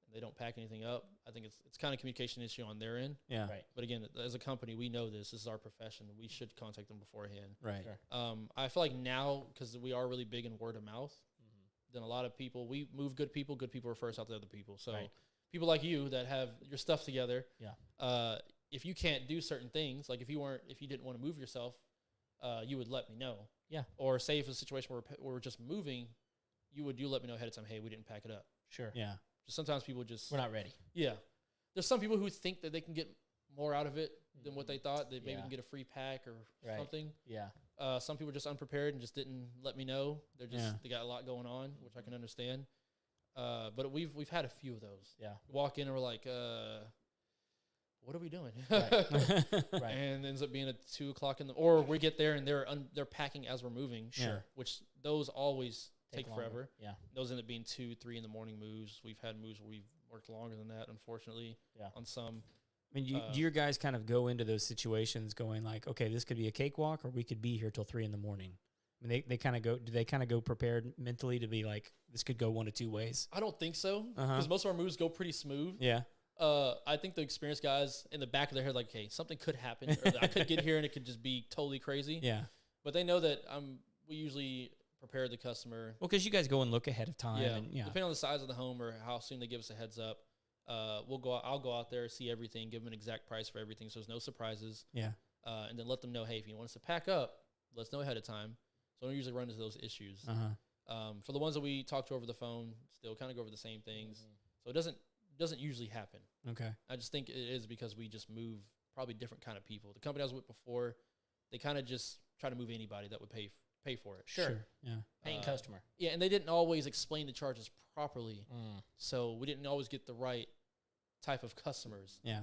and they don't pack anything up, I think it's kind of a communication issue on their end. Yeah. Right. But, again, as a company, we know this. This is our profession. We should contact them beforehand. Right. Sure. I feel like now, because we are really big in word of mouth, then a lot of people, we move good people refer us out to other people. So people like you that have your stuff together, if you can't do certain things, like if you didn't want to move yourself, you would let me know. Yeah. Or say if it's a situation where we're just moving, you let me know ahead of time, hey, we didn't pack it up. Sure. Yeah. Just sometimes people We're not ready. Yeah. There's some people who think that they can get more out of it than what they thought. They maybe can get a free pack or something. Yeah. Some people are just unprepared and just didn't let me know. They got a lot going on, which I can understand. But we've had a few of those. Yeah. Walk in and we're like, what are we doing? Right. And ends up being at 2 o'clock or we get there and they're packing as we're moving. Sure. Which those always take longer. forever. Yeah. Those end up being 2, 3 in the morning moves. We've had moves where we've worked longer than that, unfortunately. Yeah. On some. I mean, do your guys kind of go into those situations going like, okay, this could be a cakewalk, or we could be here till 3 in the morning? I mean, they kind of go. Do they kind of go prepared mentally to be like, this could go one of two ways? I don't think so, because most of our moves go pretty smooth. Yeah. I think the experienced guys in the back of their head, like, hey, something could happen. Or I could get here and it could just be totally crazy. Yeah. But they know that we usually prepare the customer. Well, because you guys go and look ahead of time. Yeah. And, Depending on the size of the home or how soon they give us a heads up, I'll go out there, see everything, give them an exact price for everything, so there's no surprises. Yeah. And then let them know, hey, if you want us to pack up, let us know ahead of time. So I don't usually run into those issues. For the ones that we talk to over the phone, still kind of go over the same things. So it doesn't usually happen. Okay. I just think it is because we just move probably different kind of people. The company I was with before, they kind of just try to move anybody that would pay for it. Sure. Yeah. Paying customer. Yeah, and they didn't always explain the charges properly, so we didn't always get the right type of customers. Yeah.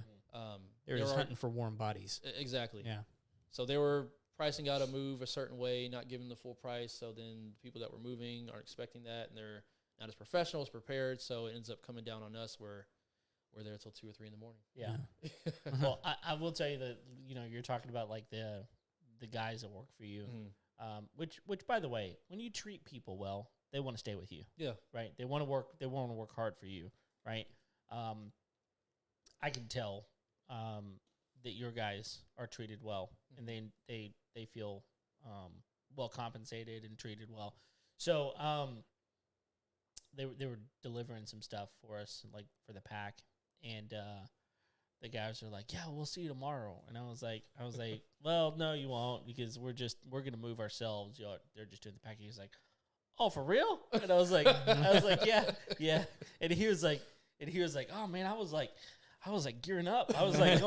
They were just hunting for warm bodies. Exactly. Yeah. So they were pricing out a move a certain way, not giving the full price. So then people that were moving aren't expecting that, and they're not as professional, as prepared. So it ends up coming down on us where we're there till 2 or 3 in the morning. Yeah. Well, I will tell you that, you're talking about like the guys that work for you, which by the way, when you treat people well, they want to stay with you. Yeah. Right. They want to work hard for you. Right. I can tell that your guys are treated well, and they feel well compensated and treated well. So they were delivering some stuff for us, like for the pack, and the guys are like, "Yeah, we'll see you tomorrow." And I was like, "Well, no, you won't, because we're gonna move ourselves. They're just doing the packing." He's like, "Oh, for real?" And I was like, yeah. And he was like, "Oh man, I was like gearing up. I was like,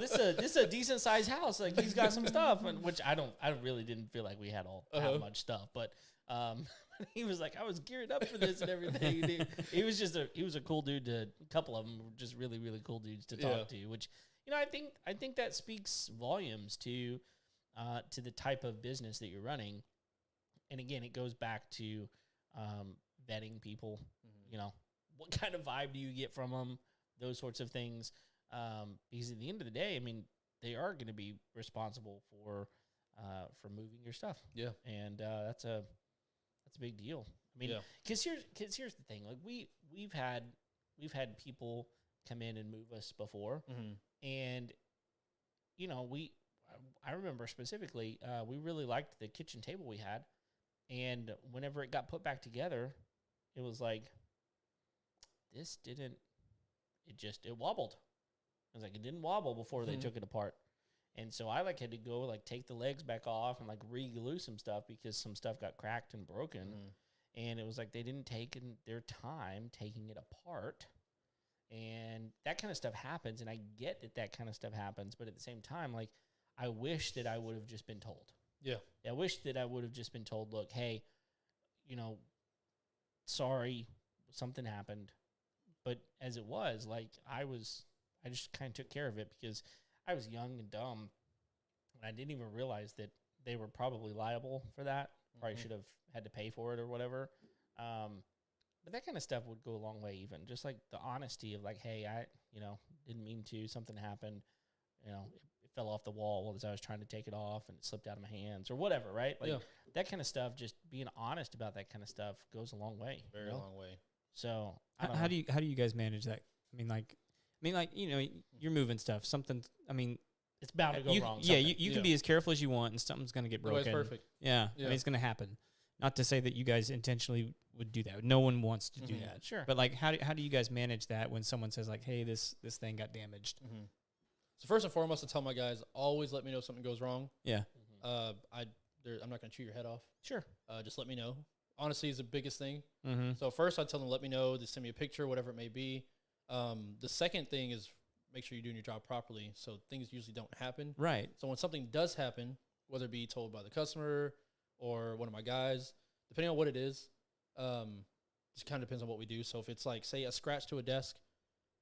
this is a decent sized house. Like, he's got some stuff," and which I really didn't feel like we had all that much stuff, but he was like, "I was geared up for this and everything." He was a cool dude. A couple of them were just really, really cool dudes to talk to, which I think that speaks volumes to the type of business that you're running. And again, it goes back to vetting people. What kind of vibe do you get from them? Those sorts of things, because at the end of the day, I mean, they are going to be responsible for moving your stuff. Yeah, and that's a big deal. I mean, because here's the thing: like we've had people come in and move us before, and I remember specifically, we really liked the kitchen table we had, and whenever it got put back together, it was like, this didn't. It wobbled. I was like, it didn't wobble before they took it apart. And so I had to go take the legs back off and re-glue some stuff because some stuff got cracked and broken. And it was like they didn't take their time taking it apart. And that kind of stuff happens. And I get that kind of stuff happens. But at the same time, I wish that I would have just been told. Yeah. I wish that I would have just been told, look, hey, sorry, something happened. But as it was, I just kind of took care of it because I was young and dumb, and I didn't even realize that they were probably liable for that. Probably should have had to pay for it or whatever. But that kind of stuff would go a long way, even just the honesty of hey, I didn't mean to. Something happened. It fell off the wall as I was trying to take it off, and it slipped out of my hands or whatever. Right? That kind of stuff. Just being honest about that kind of stuff goes a long way. Very long way. So how do you guys manage that? I mean, you're moving stuff. Something. I mean, it's bound to go wrong. Yeah, you can be as careful as you want, and something's going to get broken. Nobody's perfect. Yeah, I mean, it's going to happen. Not to say that you guys intentionally would do that. No one wants to do that. Sure. But how do you guys manage that when someone says hey, this thing got damaged? So first and foremost, I tell my guys, always let me know if something goes wrong. Yeah. I'm not going to chew your head off. Sure. Just let me know. Honesty is the biggest thing. So first I tell them, let me know, just send me a picture, whatever it may be. The second thing is make sure you're doing your job properly. So things usually don't happen. Right. So when something does happen, whether it be told by the customer or one of my guys, depending on what it is, just kind of depends on what we do. So if it's say a scratch to a desk,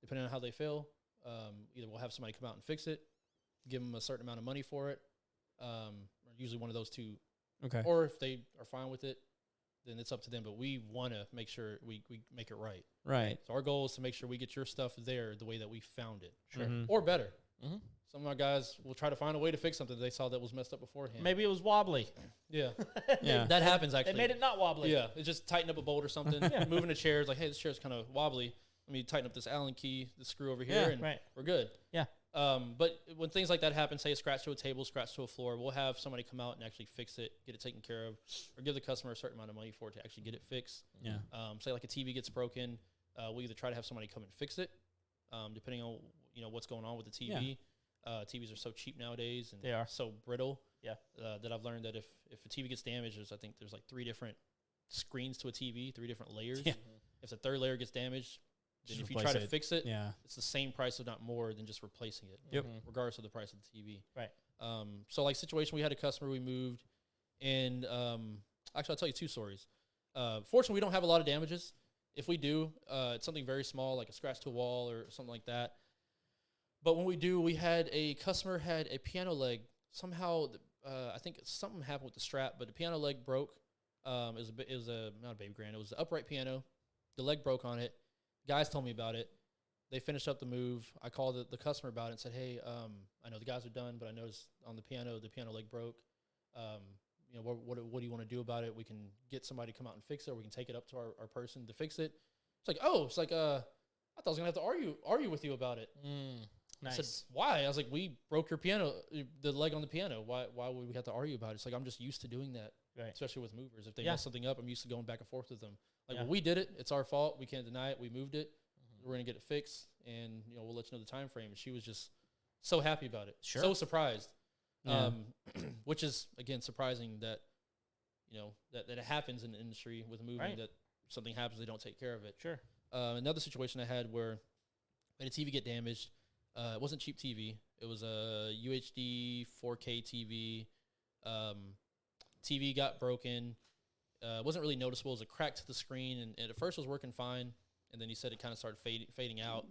depending on how they feel, Either we'll have somebody come out and fix it, give them a certain amount of money for it, or usually one of those two. Okay. Or if they are fine with it, then it's up to them. But we want to make sure we make it right. Right. So our goal is to make sure we get your stuff there the way that we found it. Sure. Mm-hmm. Or better. Mm-hmm. Some of our guys will try to find a way to fix something they saw that was messed up beforehand. Maybe it was wobbly. Yeah. Yeah. That happens, actually. They made it not wobbly. Yeah. It just tighten up a bolt or something. Moving the chairs, like, hey, this chair's kind of wobbly. Let me tighten up this Allen key, the screw over here, and we're good. Yeah. But when things like that happen, say a scratch to a table, scratch to a floor, we'll have somebody come out and actually fix it, get it taken care of, or give the customer a certain amount of money for it to actually get it fixed. Yeah. Say like a TV gets broken, we'll either try to have somebody come and fix it, depending on what's going on with the TV. Yeah. TVs are so cheap nowadays, and they are so brittle. Yeah. That I've learned that if a TV gets damaged, there's like 3 different screens to a TV, 3 different layers. Yeah. If the 3rd layer gets damaged, then Just if you try to replace it. fix it, Yeah. it's the same price, if not more, than just replacing it. Yep. Regardless of the price of the TV. Right. So like situation, we had a customer, we moved, and actually I'll tell you 2 stories. Fortunately, we don't have a lot of damages. If we do, it's something very small, like a scratch to a wall or something like that. But when we do, we had a customer had a piano leg. Somehow, I think something happened with the strap, but the piano leg broke. It was not a baby grand. It was the upright piano. The leg broke on it. Guys told me about it. They finished up the move. I called the customer about it and said, hey, I know the guys are done, but I noticed on the piano leg broke. What do you want to do about it? We can get somebody to come out and fix it, or we can take it up to our person to fix it. It's like, I thought I was going to have to argue with you about it. Nice. I said, why? I was like, we broke your piano, the leg on the piano. Why would we have to argue about it? It's like, I'm just used to doing that, Right. especially with movers. If they mess something up, I'm used to going back and forth with them. Like, well, we did it. It's our fault. We can't deny it. We moved it. We're going to get it fixed, and we'll let you know the time frame. And she was just so happy about it. Sure. So surprised. Yeah. Which is, again, surprising that, that it happens in the industry with moving, Right. that something happens, they don't take care of it. Sure. Another situation I had where we had a TV get damaged. It wasn't cheap TV. It was a UHD 4K TV. TV got broken. It wasn't really noticeable. It was a crack to the screen, and at first it was working fine, and then he said it kind of started fading out.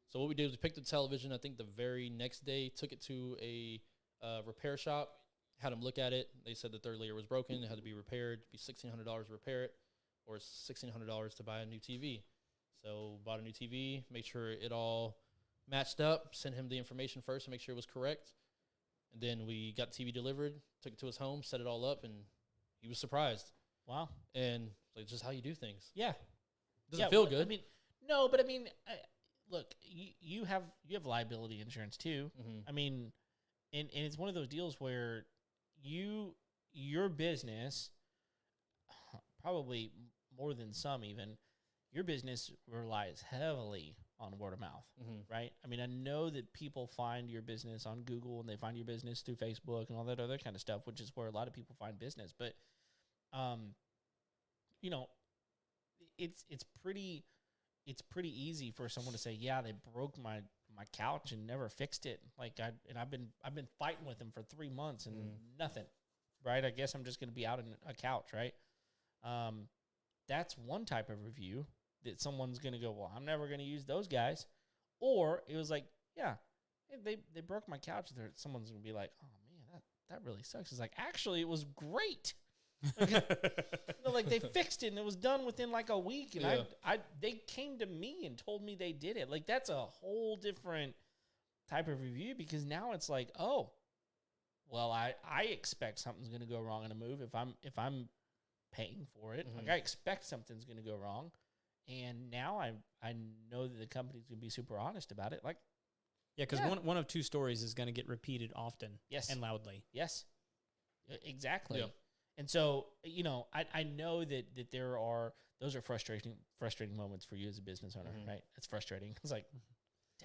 So what we did was we picked up the television, I think the very next day, took it to a repair shop, had them look at it. They said the 3rd layer was broken. It had to be repaired. It'd be $1,600 to repair it, or $1,600 to buy a new TV. So bought a new TV, made sure it all matched up, sent him the information first to make sure it was correct. And then we got the TV delivered, took it to his home, set it all up, and he was surprised. Wow. And like, just how you do things. Yeah. Doesn't feel good. I mean, no, but I mean, look, you have liability insurance too. Mm-hmm. I mean, and it's one of those deals where your business, probably more than some even, your business relies heavily on word of mouth, right? I mean, I know that people find your business on Google and they find your business through Facebook and all that other kind of stuff, which is where a lot of people find business. But, it's pretty easy for someone to say, yeah, they broke my couch and never fixed it. Like I've been fighting with them for 3 months and nothing, right? I guess I'm just going to be out in a couch, right? That's one type of review that someone's going to go, well, I'm never going to use those guys. Or it was like, yeah, they broke my couch. Someone's going to be like, oh man, that really sucks. It's like, actually, it was great. Like they fixed it and it was done within like a week. And they came to me and told me they did it. Like that's a whole different type of review, because now it's like, oh, well, I expect something's going to go wrong in a move if I'm paying for it. Like I expect something's going to go wrong. And now I know that the company's going to be super honest about it. Like, yeah, because one of 2 stories is going to get repeated often and loudly. Yes, exactly. Yeah. And so, I know that those are frustrating moments for you as a business owner, right? It's frustrating. It's like,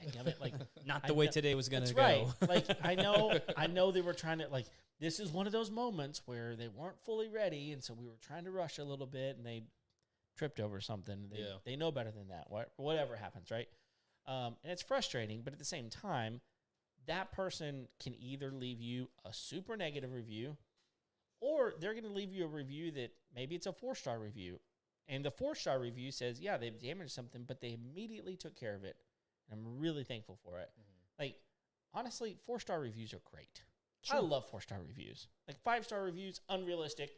dadgummit, like not the way today was going to go. Right. Like I know they were trying to, like, this is one of those moments where they weren't fully ready, and so we were trying to rush a little bit, and they tripped over something. They know better than that. Whatever happens, right? And it's frustrating, but at the same time, that person can either leave you a super negative review, or they're going to leave you a review that maybe it's a 4-star review. And the 4-star review says, yeah, they've damaged something, but they immediately took care of it. and I'm really thankful for it. Like, honestly, 4-star reviews are great. Sure. I love 4-star reviews. Like 5-star reviews, unrealistic.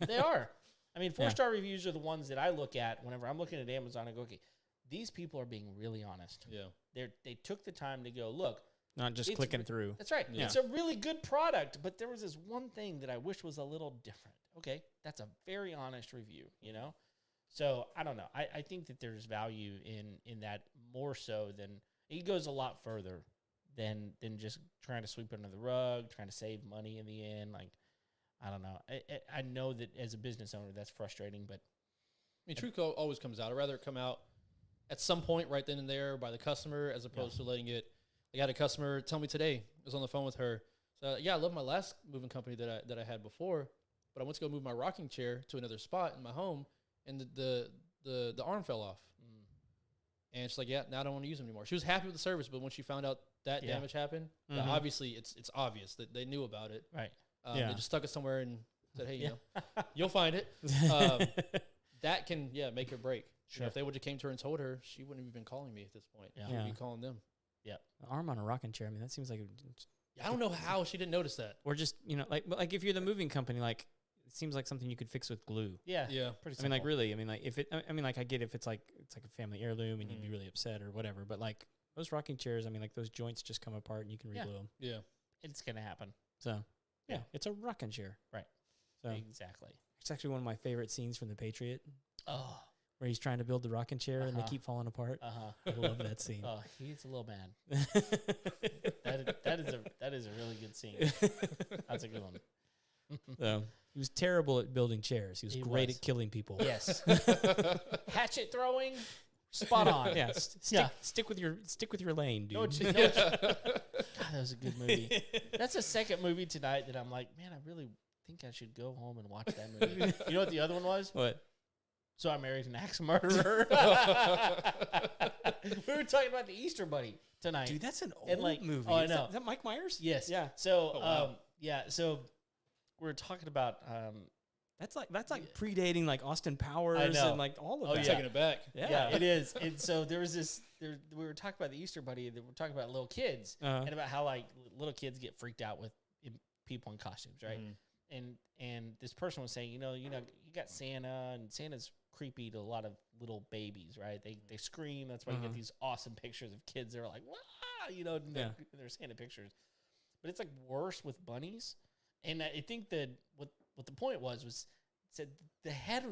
They are. I mean, 4-star reviews are the ones that I look at whenever I'm looking at Amazon and go, okay, these people are being really honest. Yeah. They took the time to go, look. Not just clicking through. That's right. Yeah. It's a really good product, but there was this one thing that I wish was a little different. Okay, that's a very honest review, you know? So, I don't know. I think that there's value in that more so than, it goes a lot further than just trying to sweep it under the rug, trying to save money in the end. Like, I don't know. I know that as a business owner, that's frustrating, but. I mean, truth always comes out. I'd rather it come out at some point right then and there by the customer as opposed to letting it. I got a customer tell me today, I was on the phone with her. So, yeah, I love my last moving company that I had before, but I went to go move my rocking chair to another spot in my home, and the arm fell off. And she's like, yeah, now I don't want to use them anymore. She was happy with the service, but when she found out that damage happened, obviously it's obvious that they knew about it. Right. They just stuck it somewhere and said, hey, you know, you'll find it. That can, make or break. Sure. You know, if they would have came to her and told her, she wouldn't have been calling me at this point. She would be calling them. Yeah. The arm on a rocking chair. I mean, that seems like I don't know how she didn't notice that. or just, you know, like if you're the moving company, like it seems like something you could fix with glue. Yeah. Yeah. Pretty I mean, simple. like really. I mean, like if it. I mean, like I get if it's like a family heirloom and you'd be really upset or whatever. But like those rocking chairs, I mean, like those joints just come apart and you can reglue them. Yeah. It's going to happen. So Yeah. it's a rocking chair. Right. So Exactly. it's actually one of my favorite scenes from The Patriot, Oh. where he's trying to build the rocking chair and they keep falling apart. I love that scene. Oh, he's a little man. That is a really good scene. That's a good one. So he was terrible at building chairs. He was great at killing people. Yes. Hatchet throwing, spot on. Yeah. Stick with your lane, dude. God, that was a good movie. That's the second movie tonight that I'm like, man, I really think I should go home and watch that movie. You know what the other one was? What? So I Married an Axe Murderer. We were talking about the Easter Bunny tonight. Dude, that's an And, old like, movie. oh, I know. Is that Mike Myers? Yes. Yeah. So, so we were talking about. That's like predating like Austin Powers I know. and like all of Oh, that. yeah. Taking it back. Yeah, it is. And so there was this. We were talking about the Easter Bunny. We were talking about little kids and about how like little kids get freaked out with people in costumes, right? And this person was saying, you got Santa, and Santa's creepy to a lot of little babies, right? They scream. That's why you get these awesome pictures of kids. They're like, wow, they're Santa pictures. But it's like worse with bunnies. And I think that what the point was said the head,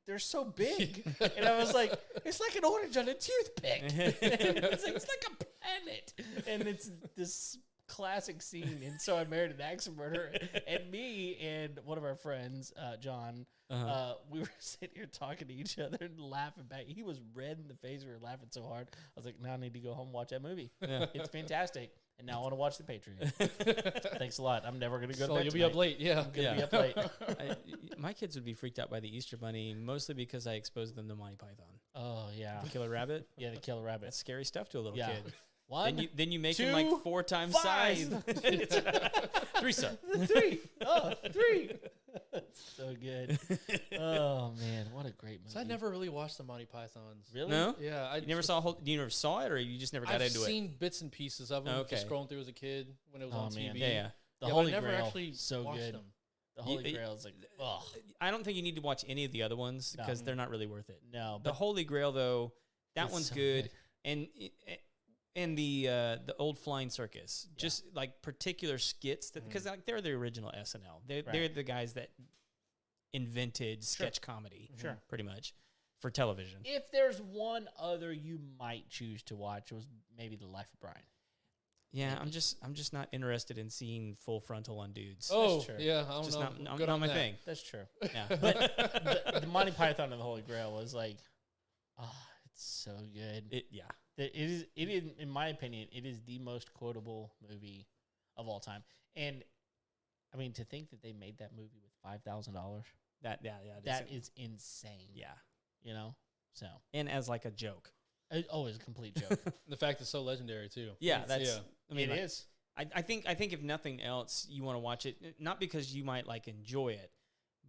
they're so big. And I was like, it's like an orange on a toothpick. It's like a planet. And it's this classic scene. And so I Married an Axe Murderer. And me and one of our friends, John, we were sitting here talking to each other and laughing back. He was red in the face. We were laughing so hard. I was like, now I need to go home and watch that movie. Yeah. It's fantastic. And now I want to watch The Patriot. Thanks a lot. I'm never going to go to bed you'll tonight. be up late. Yeah. I'm going to be up late. My kids would be freaked out by the Easter Bunny, mostly because I exposed them to Monty Python. Oh, yeah. The Killer Rabbit? Yeah, the Killer Rabbit. That's scary stuff to a little Yeah. kid. One, Then you make two, him like 4 times 5. size. 3, sir. 3. Oh, 3. So good. Oh, man. What a great movie. So I never really watched the Monty Pythons. Really? No? Yeah. You never saw it, or you just never got I've into it? seen bits and pieces of them. Okay. Just scrolling through as a kid when it was Oh, on man. TV. Yeah. The but Holy I never Grail. actually So watched good. them. The Holy Grail is like, ugh. I don't think you need to watch any of the other ones No. because they're not really worth it. No. The Holy Grail, though, that It's one's so good. And the old Flying Circus, just like particular skits that because like they're the original SNL. They're the guys that invented sketch comedy, pretty much for television. If there's one other you might choose to watch, it was maybe The Life of Brian. Yeah, I'm just not interested in seeing full frontal on dudes. Oh, true. yeah. I don't just know. not Good my on that. thing. That's true. Yeah, But the Monty Python and the Holy Grail was like, it's so good. It is, in my opinion, it is the most quotable movie of all time. And I mean, to think that they made that movie with $5,000, that is insane. Yeah, So and as like a joke. It's always a complete joke. The fact it's so legendary too. Yeah, that's. I mean, It like, is. I think if nothing else, you want to watch it not because you might like enjoy it,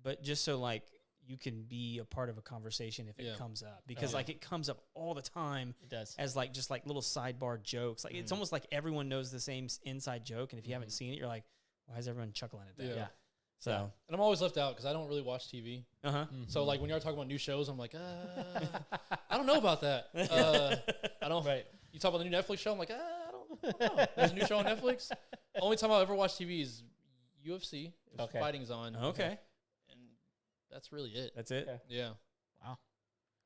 but just so like you can be a part of a conversation if it comes up, because yeah. like it comes up all the time. It does. As like just like little sidebar jokes. Like it's almost like everyone knows the same inside joke, and if you haven't seen it, you're like, why is everyone chuckling at that? Yeah. So and I'm always left out because I don't really watch TV. So like when you're talking about new shows, I'm like, I don't know about that. I don't. Right. You talk about the new Netflix show, I'm like, I don't know. There's a new show on Netflix. Only time I'll ever watch TV is UFC. If fighting's on. Okay. And that's really it. That's it. Okay. Yeah. Wow.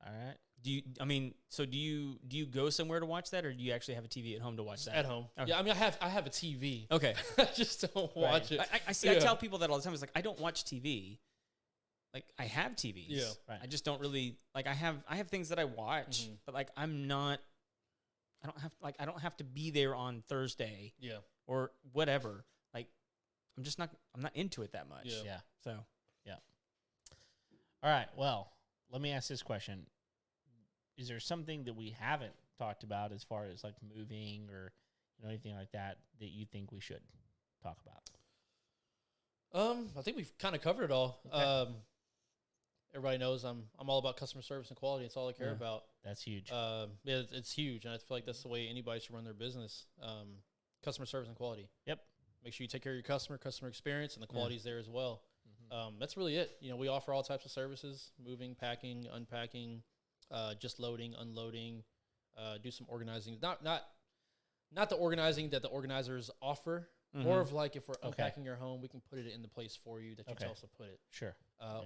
All right. Do you go somewhere to watch that, or do you actually have a TV at home to watch that? At home. Okay. Yeah, I mean, I have a TV. Okay. I just don't watch it. I see. I tell people that all the time. It's like, I don't watch TV. Like, I have TVs. Yeah. Right. I just don't really like. I have things that I watch, but like I'm not. I don't have to be there on Thursday. Yeah. Or whatever. Like, I'm not into it that much. Yeah. So. All right. Well, let me ask this question. Is there something that we haven't talked about as far as like moving or anything like that you think we should talk about? I think we've kind of covered it all. Okay. Everybody knows I'm all about customer service and quality. It's all I care about. That's huge. Yeah, it's huge, and I feel like that's the way anybody should run their business. Customer service and quality. Yep. Make sure you take care of your customer experience, and the quality's there as well. That's really it. We offer all types of services: moving, packing, unpacking, just loading, unloading. Do some organizing. Not the organizing that the organizers offer. More of like if we're unpacking your home, we can put it in the place for you that you tell us to put it. Sure.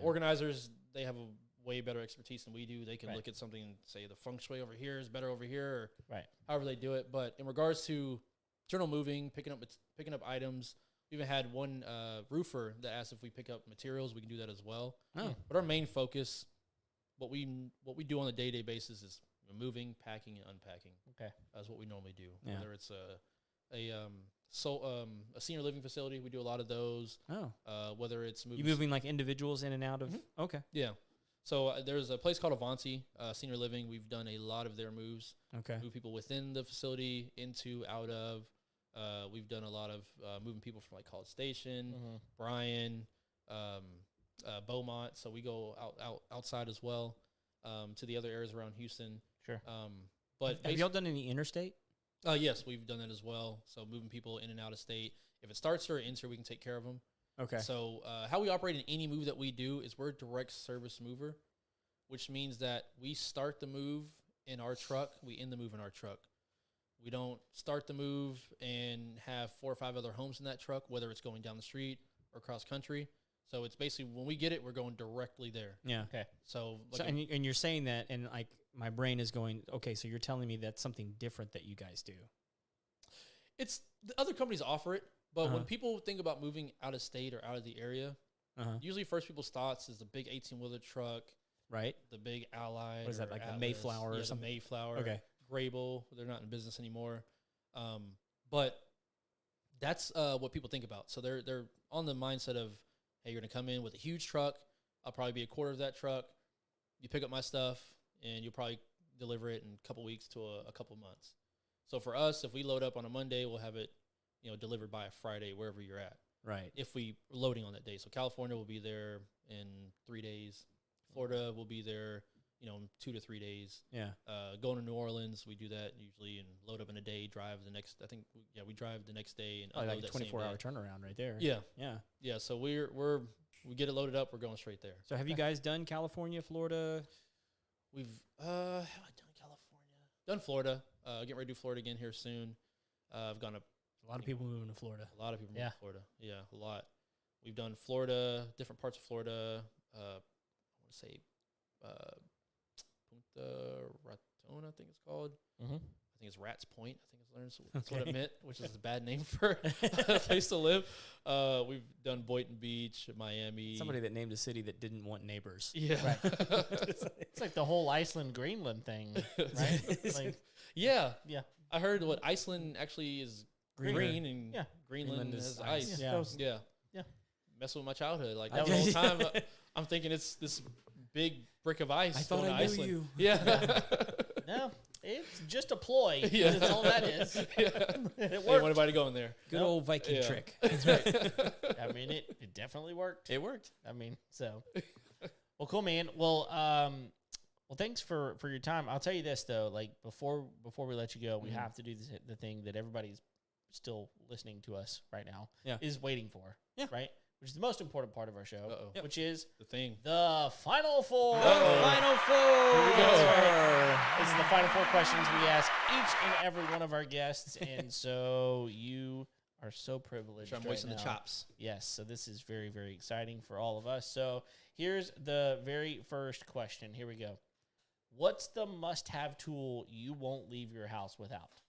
Organizers, they have a way better expertise than we do. They can look at something and say the feng shui over here is better over here, or however they do it. But in regards to general moving, picking up items, we even had one roofer that asked if we pick up materials. We can do that as well. Oh. But our main focus, what we do on a day-to-day basis is moving, packing, and unpacking. Okay. That's what we normally do. Yeah. Whether it's a senior living facility, we do a lot of those. Oh. Whether it's moving, You moving like individuals in and out of? Okay. yeah. So there's a place called Avanti Senior Living. We've done a lot of their moves. Okay. Move people within the facility, into, out of. We've done a lot of moving people from like College Station, Bryan, Beaumont. So we go outside as well to the other areas around Houston. Sure. But have y'all done any interstate? Yes, we've done that as well. So moving people in and out of state. If it starts here or ends here, we can take care of them. Okay. So how we operate in any move that we do is we're a direct service mover, which means that we start the move in our truck, we end the move in our truck. We don't start the move and have 4 or 5 other homes in that truck, whether it's going down the street or cross country. So it's basically when we get it, we're going directly there. Yeah. Okay. So, and you're saying that, and like my brain is going, okay, so you're telling me that's something different that you guys do. it's the other companies offer it, but when people think about moving out of state or out of the area, usually first people's thoughts is the big 18-wheeler truck, right? The big Ally. What is that, like Atlas, the Mayflower or something? The Mayflower. Okay. Grable. They're not in business anymore. But that's what people think about. So they're on the mindset of, hey, you're going to come in with a huge truck. I'll probably be a quarter of that truck. You pick up my stuff, and you'll probably deliver it in a couple weeks to a couple months. So for us, if we load up on a Monday, we'll have it, delivered by a Friday, wherever you're at. Right. If we are loading on that day. So California will be there in 3 days. Florida will be there, in 2 to 3 days. Yeah. Going to New Orleans, we do that usually and load up in a day, drive the next, we drive the next day and Like unload a that same 24-hour day. turnaround right there. Yeah. Yeah. Yeah. So we get it loaded up, we're going straight there. So have you guys done California, Florida? We've, have I done California? Done Florida. Getting ready to do Florida again here soon. I've gone up. A lot of people moving to Florida. A lot of people moving to Florida. Yeah, a lot. We've done Florida, different parts of Florida. I want to say Punta Ratona, I think it's called. I think it's Rats Point. I think that's what it meant, which is a bad name for a place to live. We've done Boynton Beach, Miami. Somebody that named a city that didn't want neighbors. Yeah. Right. It's like the whole Iceland, Greenland thing, right? Like, yeah. yeah. I heard what Iceland actually is green and Greenland has ice. Yeah. Yeah. Messing with my childhood. Like That the whole time I'm thinking it's this big brick of ice. I thought going to I knew Iceland. you. Yeah. No, it's just a ploy. Yeah. That's all that is. Yeah. It They didn't worked. want anybody going there. Good old Viking trick. That's right. I mean, it definitely worked. It worked. I mean, so. Well, cool, man. Well, thanks for your time. I'll tell you this though, like before we let you go, we have to do the thing that everybody's still listening to us right now is waiting for. Yeah. Right? Which is the most important part of our show, which is The thing. the Final Four. The Final Four. Here we go. Right. This is the Final Four questions we ask each and every one of our guests, and so you are so privileged. I'm wasting the chops. Yes, so this is very, very exciting for all of us. So here's the very first question. Here we go. What's the must-have tool you won't leave your house without?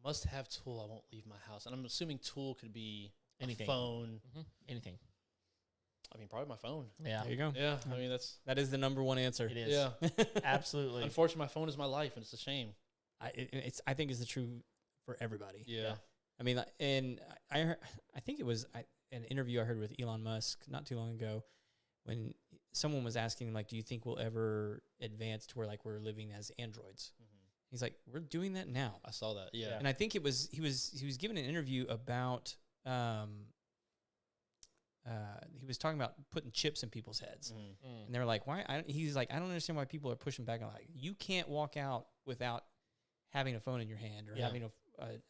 Must-have tool I won't leave my house. And I'm assuming tool could be Anything. a phone. Mm-hmm. Anything. I mean, probably my phone. Yeah. There you go. Yeah, I mean, That is the number one answer. It is. Yeah. Absolutely. Unfortunately, my phone is my life, and it's a shame. I think it's the true for everybody. Yeah. I mean, and I think it was an interview I heard with Elon Musk not too long ago when someone was asking, like, do you think we'll ever advance to where, like, we're living as androids? Mm-hmm. He's like, we're doing that now. I saw that. Yeah. And I think it was he was giving an interview about he was talking about putting chips in people's heads, and they were like, "Why?" He's like, "I don't understand why people are pushing back on like you can't walk out without having a phone in your hand or having a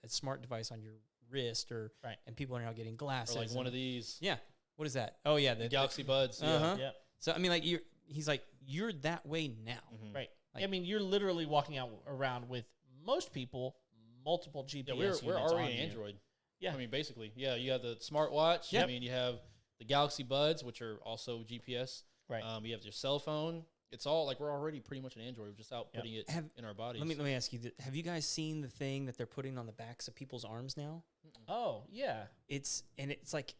smart device on your wrist, or and people are now getting glasses or like one of these. Yeah, what is that? Oh yeah, the Galaxy Buds. Uh-huh. Yeah. So I mean, like he's like you're that way now, Right. Like, I mean, you're literally walking around with most people multiple GPS. Yeah, units we're on already you. Android. Yeah. I mean, basically, yeah. You have the smartwatch. Yep. I mean, you have the Galaxy Buds, which are also GPS. Right. You have your cell phone. It's all like we're already pretty much an Android. We're just out putting it in our bodies. Let me ask you: have you guys seen the thing that they're putting on the backs of people's arms now? Oh yeah. It's like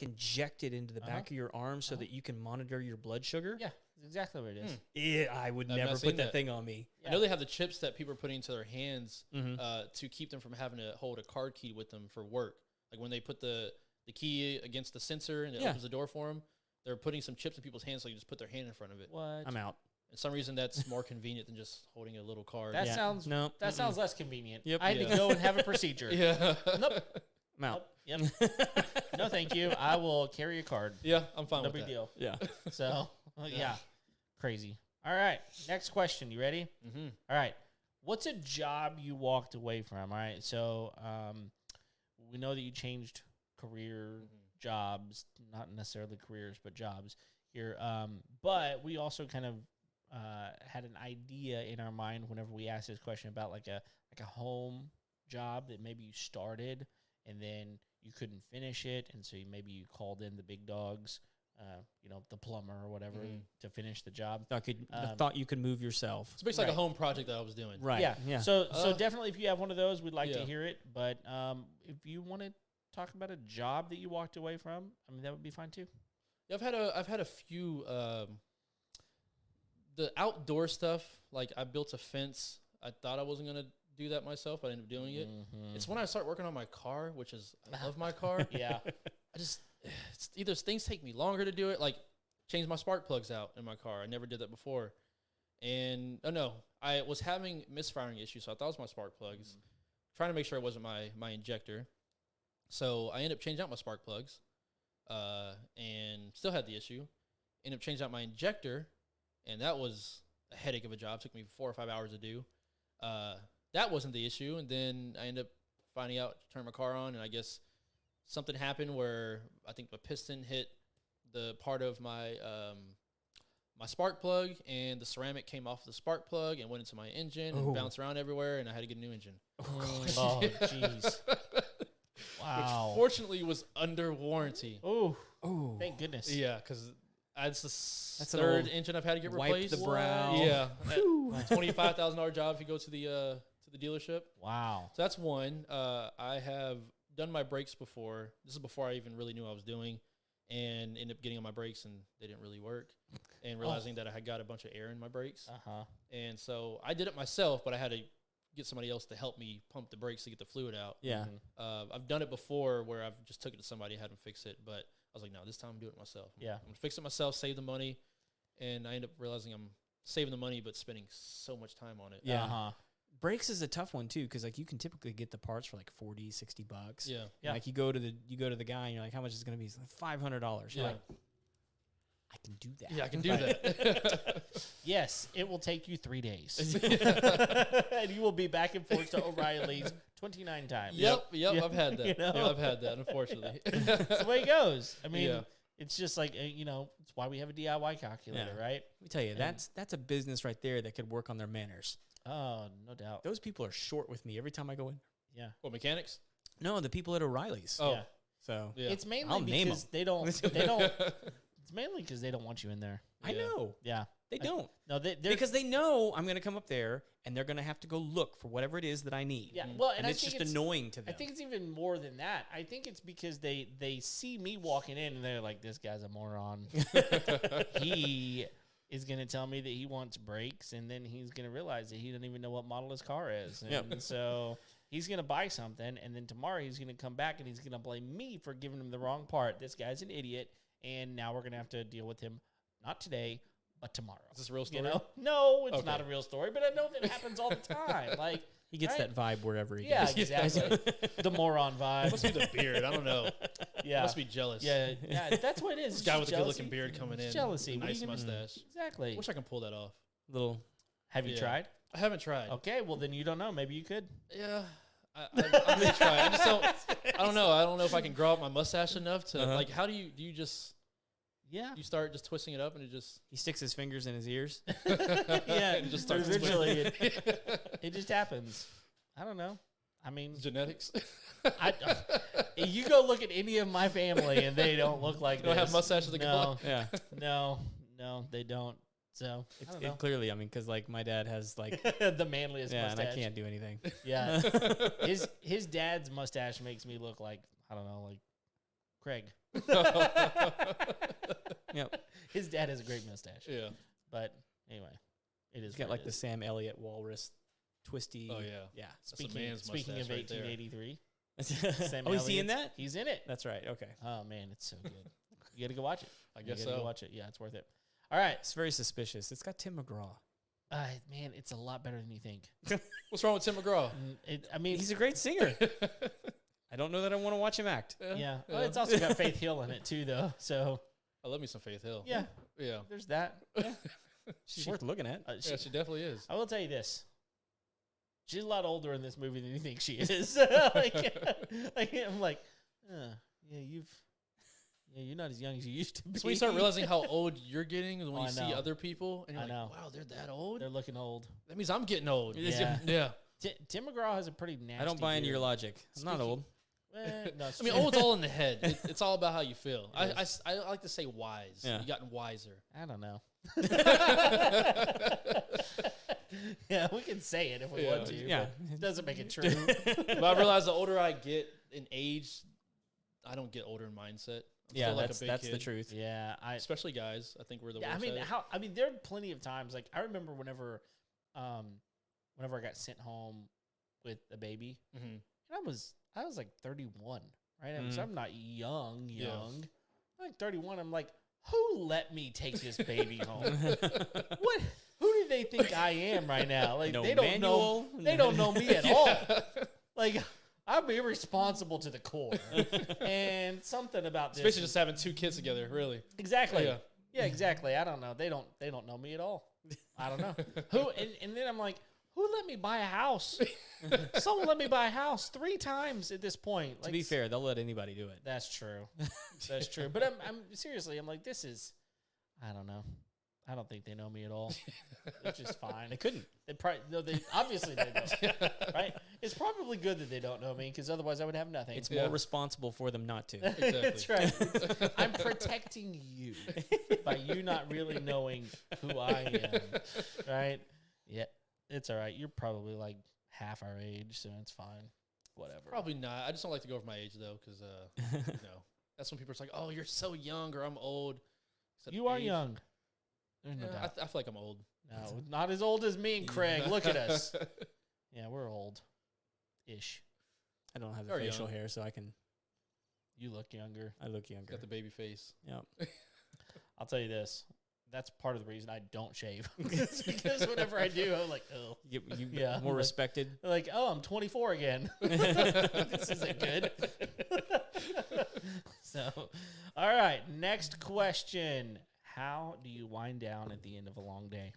injected into the back of your arm so that you can monitor your blood sugar. Yeah. That's exactly what it is. I would I've never not seen put that that. thing on me. I know they have the chips that people are putting into their hands to keep them from having to hold a card key with them for work. Like when they put the key against the sensor and it opens the door for them, they're putting some chips in people's hands so you just put their hand in front of it. What? I'm out. For some reason, that's more convenient than just holding a little card. That sounds That sounds less convenient. Yep. I had to go and have a procedure. yeah. Nope. I'm out. Yep. No, thank you. I will carry a card. Yeah, I'm fine No with big that. deal. Yeah. So, crazy. All right. Next question. You ready? Mm-hmm. All right. What's a job you walked away from? All right. So, we know that you changed career, jobs, not necessarily careers, but jobs here. But we also kind of had an idea in our mind whenever we asked this question about like a home job that maybe you started and then you couldn't finish it, and so maybe you called in the big dogs, the plumber or whatever, to finish the job. Thought you could move yourself. It's basically like a home project that I was doing. Right. Yeah. So definitely, if you have one of those, we'd like to hear it. But if you want to talk about a job that you walked away from, I mean, that would be fine too. Yeah, I've had a few the outdoor stuff. Like I built a fence. I thought I wasn't gonna do that myself, but I ended up doing it. It's when I start working on my car, which is I love my car. Yeah. it's either things take me longer to do it, like change my spark plugs out in my car. I never did that before. And I was having misfiring issues, so I thought it was my spark plugs. Trying to make sure it wasn't my injector. So I ended up changing out my spark plugs, and still had the issue. Ended up changing out my injector, and that was a headache of a job. It took me 4 or 5 hours to do. That wasn't the issue, and then I ended up finding out to turn my car on, and I guess something happened where I think the piston hit the part of my my spark plug, and the ceramic came off the spark plug and went into my engine and bounced around everywhere, and I had to get a new engine. Oh, jeez. Wow. Which fortunately was under warranty. Oh, Oh, thank goodness. Yeah, because that's the an third old engine I've had to get wipe replaced. the brow. Yeah, $25,000 job if you go to the dealership. Wow. So that's one. I have done my brakes before. This is before I even really knew what I was doing, and ended up getting on my brakes and they didn't really work, and realizing that I had got a bunch of air in my brakes. And so I did it myself, but I had to get somebody else to help me pump the brakes to get the fluid out. yeah. I've done it before where I've just took it to somebody, had them fix it, but I was like, no, this time I'm doing it myself. Yeah. I'm gonna fix it myself, save the money, and I end up realizing I'm saving the money but spending so much time on it. Yeah. Brakes is a tough one too, because like you can typically get the parts for like $40-$60. Yeah. Yeah. Like you go to the guy and you're like, how much is it going to be? It's like $500. You're Yeah. like, I can do that. Yeah, I can do that. Yes, it will take you 3 days. And you will be back and forth to O'Reilly's 29 times. Yep. Yeah. I've had that. You know? Yeah, I've had that, unfortunately. That's the way it goes. I mean, Yeah. it's just like, it's why we have a DIY calculator, Yeah. right? Let me tell you, that's a business right there that could work on their manners. Oh, no doubt. Those people are short with me every time I go in. Yeah. What, mechanics? No, the people at O'Reilly's. Oh. Yeah. So Yeah. It's mainly I'll name because 'em. they don't. It's mainly because they don't want you in there. I know. Yeah. They don't. No, they're Because they know I'm going to come up there and they're going to have to go look for whatever it is that I need. Yeah. Well, and And I it's think just annoying to them. I think it's even more than that. I think it's because they see me walking in and they're like, this guy's a moron. He is going to tell me that he wants brakes, and then he's going to realize that he doesn't even know what model his car is. And Yep. so he's going to buy something, and then tomorrow he's going to come back and he's going to blame me for giving him the wrong part. This guy's an idiot, and now we're going to have to deal with him, not today, but tomorrow. Is this a real story? You know? No, it's Okay. not a real story, but I know that happens all the time. Like, he gets right? that vibe wherever he Yeah, goes. exactly. The moron vibe. Must be the beard. I don't know. Yeah. Must be jealous. Yeah, that's what it is. This guy with a Jealousy. good-looking beard coming in. It's jealousy. What are Nice you gonna- mustache. Exactly. Wish I can pull that off. Little. Have you Yeah. tried? I haven't tried. Okay, well then you don't know. Maybe you could. Yeah. I may try. I just don't. I don't know. I don't know if I can grow out my mustache enough to like. How do you just Yeah. you start just twisting it up and it just He sticks his fingers in his ears. Yeah. and just starts Eventually, twisting. it just happens. I don't know. I mean, Genetics. you go look at any of my family and they don't look like Don't this. have mustaches that No, Yeah. no, they don't. So I don't know. Clearly, I mean, because like my dad has like, The manliest yeah, and mustache. I can't do anything. Yeah. His dad's mustache makes me look like, I don't know, like Craig. Yep. His dad has a great mustache. Yeah. But anyway, it is He's got what like it the is. Sam Elliott walrus twisty. Oh yeah. Yeah. That's a man's Speaking of mustache right there. 1883, Oh, is he in Elliott's- that? He's in it. That's right. Okay. Oh man, it's so good. You got to go watch it. I You guess gotta so. Go watch it. Yeah, it's worth it. All right, It's very suspicious. It's got Tim McGraw. man, it's a lot better than you think. What's wrong with Tim McGraw? I mean, He's a great singer. I don't know that I want to watch him act. yeah. Well, it's also got Faith Hill in it too, though. So I love me some Faith Hill. yeah, Yeah. there's that. She's worth looking at. Yeah, she definitely is. I will tell you this. She's a lot older in this movie than you think she is. I'm like, yeah, you're not as young as you used to be. So when you start realizing how old you're getting is when Oh, you I see know. other people and you're I like, know. wow, they're that old? They're looking old. That means I'm getting old. Yeah. Yeah. Tim McGraw has a pretty nasty I don't buy into your beard. logic. I'm not Speaking- old. No, it's I mean, true. old's all in the head. It's all about how you feel. It I like to say wise. Yeah. You gotten wiser. I don't know. Yeah, we can say it if we Yeah. want to. Yeah. but it doesn't make it true. But I realize the older I get in age, I don't get older in mindset. I'm Yeah, still like a that's big that's the kid. truth. Yeah, Especially guys. I think we're the yeah. worst. I mean, there are plenty of times. Like I remember whenever I got sent home with a baby, Mm-hmm. and I was like 31, right? So I'm not young. Yeah. I'm like 31. I'm like, who let me take this baby home? What? Who do they think I am right now? Like No they don't know. manual. They don't know me at all. Like I'm irresponsible to the core. And something about It's this. basically just having two kids together, really. Exactly. Yeah. Yeah, exactly. I don't know. They don't know me at all. I don't know. Who and then I'm like, who let me buy a house? Someone let me buy a house 3 times at this point. To be fair, they'll let anybody do it. That's true. That's true. But I'm seriously, I'm like, this is, I don't know. I don't think they know me at all. Which is fine. They couldn't. They probably, no, they obviously they don't. Right? It's probably good that they don't know me because otherwise I would have nothing. It's Yeah. more responsible for them not to. That's right. I'm protecting you by you not really knowing who I am. Right? Yeah. It's all right. You're probably like half our age, so it's fine. Whatever. Probably not. I just don't like to go over my age, though, because, that's when people are like, oh, you're so young or I'm old. Except You are age. young. There's no Yeah, doubt. I feel like I'm old. No, not as old as me and Craig. Look at us. Yeah, we're old. Ish. I don't have the Or facial young. hair, so I can. You look younger. I look younger. Got the baby face. Yep. I'll tell you this. That's part of the reason I don't shave. It's because whenever I do, I'm like, oh. You Yeah, more like- respected. They're like, oh, I'm 24 again. This isn't good. So, all right. Next question. how do you wind down at the end of a long day?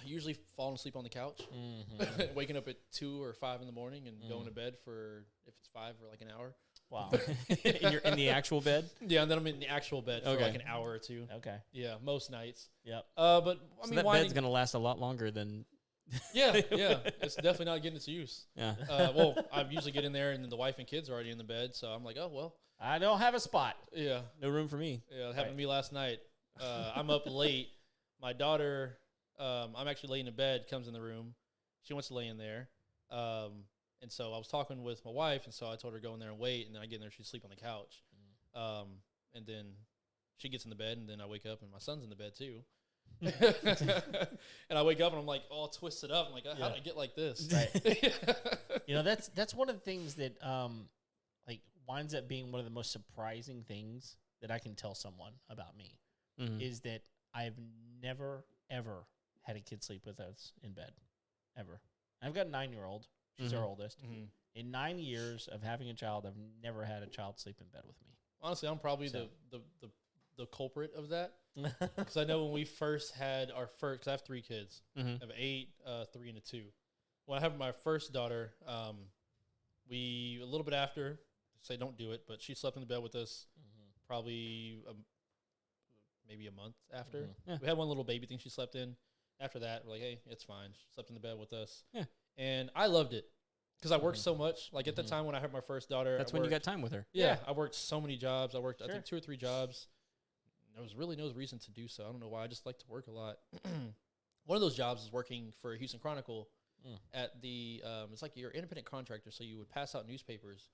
Usually falling asleep on the couch, waking up at 2 or 5 in the morning and going to bed for, if it's 5 or like an hour. Wow. You're in the actual bed? Yeah, and then I'm in the actual bed for like an hour or two. Okay. Yeah, most nights. Yep. But I So mean, that winding, bed's going to last a lot longer than... yeah, it's definitely not getting its use. Yeah. Well, I usually get in there and then the wife and kids are already in the bed, so I'm like, oh well. I don't have a spot. Yeah, No room for me. yeah. It happened to me last night. I'm up late. My daughter, I'm actually laying in bed, comes in the room. She wants to lay in there. And so I was talking with my wife, and so I told her to go in there and wait, and then I get in there, she'd sleep on the couch. And then she gets in the bed, and then I wake up, and my son's in the bed too. And I wake up, and I'm like all twisted up. I'm like, how did I get like this? Right. You know, that's one of the things that like winds up being one of the most surprising things that I can tell someone about me is that I've never, ever had a kid sleep with us in bed, ever. I've got a 9-year-old. She's our oldest. In 9 years of having a child, I've never had a child sleep in bed with me. Honestly, I'm probably the culprit of that. Because I know when we first had our first, because I have 3 kids. I have 8, 3, and a 2. When I have my first daughter, we, a little bit after, say don't do it, but she slept in the bed with us probably maybe a month after. Yeah. We had one little baby thing she slept in. After that, we're like, hey, it's fine. She slept in the bed with us. Yeah. And I loved it because I worked so much. Like at the time when I had my first daughter. That's when you got time with her. Yeah. I worked so many jobs. I worked, I think, 2 or 3 jobs. There was really no reason to do so. I don't know why. I just like to work a lot. One of those jobs is working for Houston Chronicle at the, it's like you're an independent contractor. So you would pass out newspapers.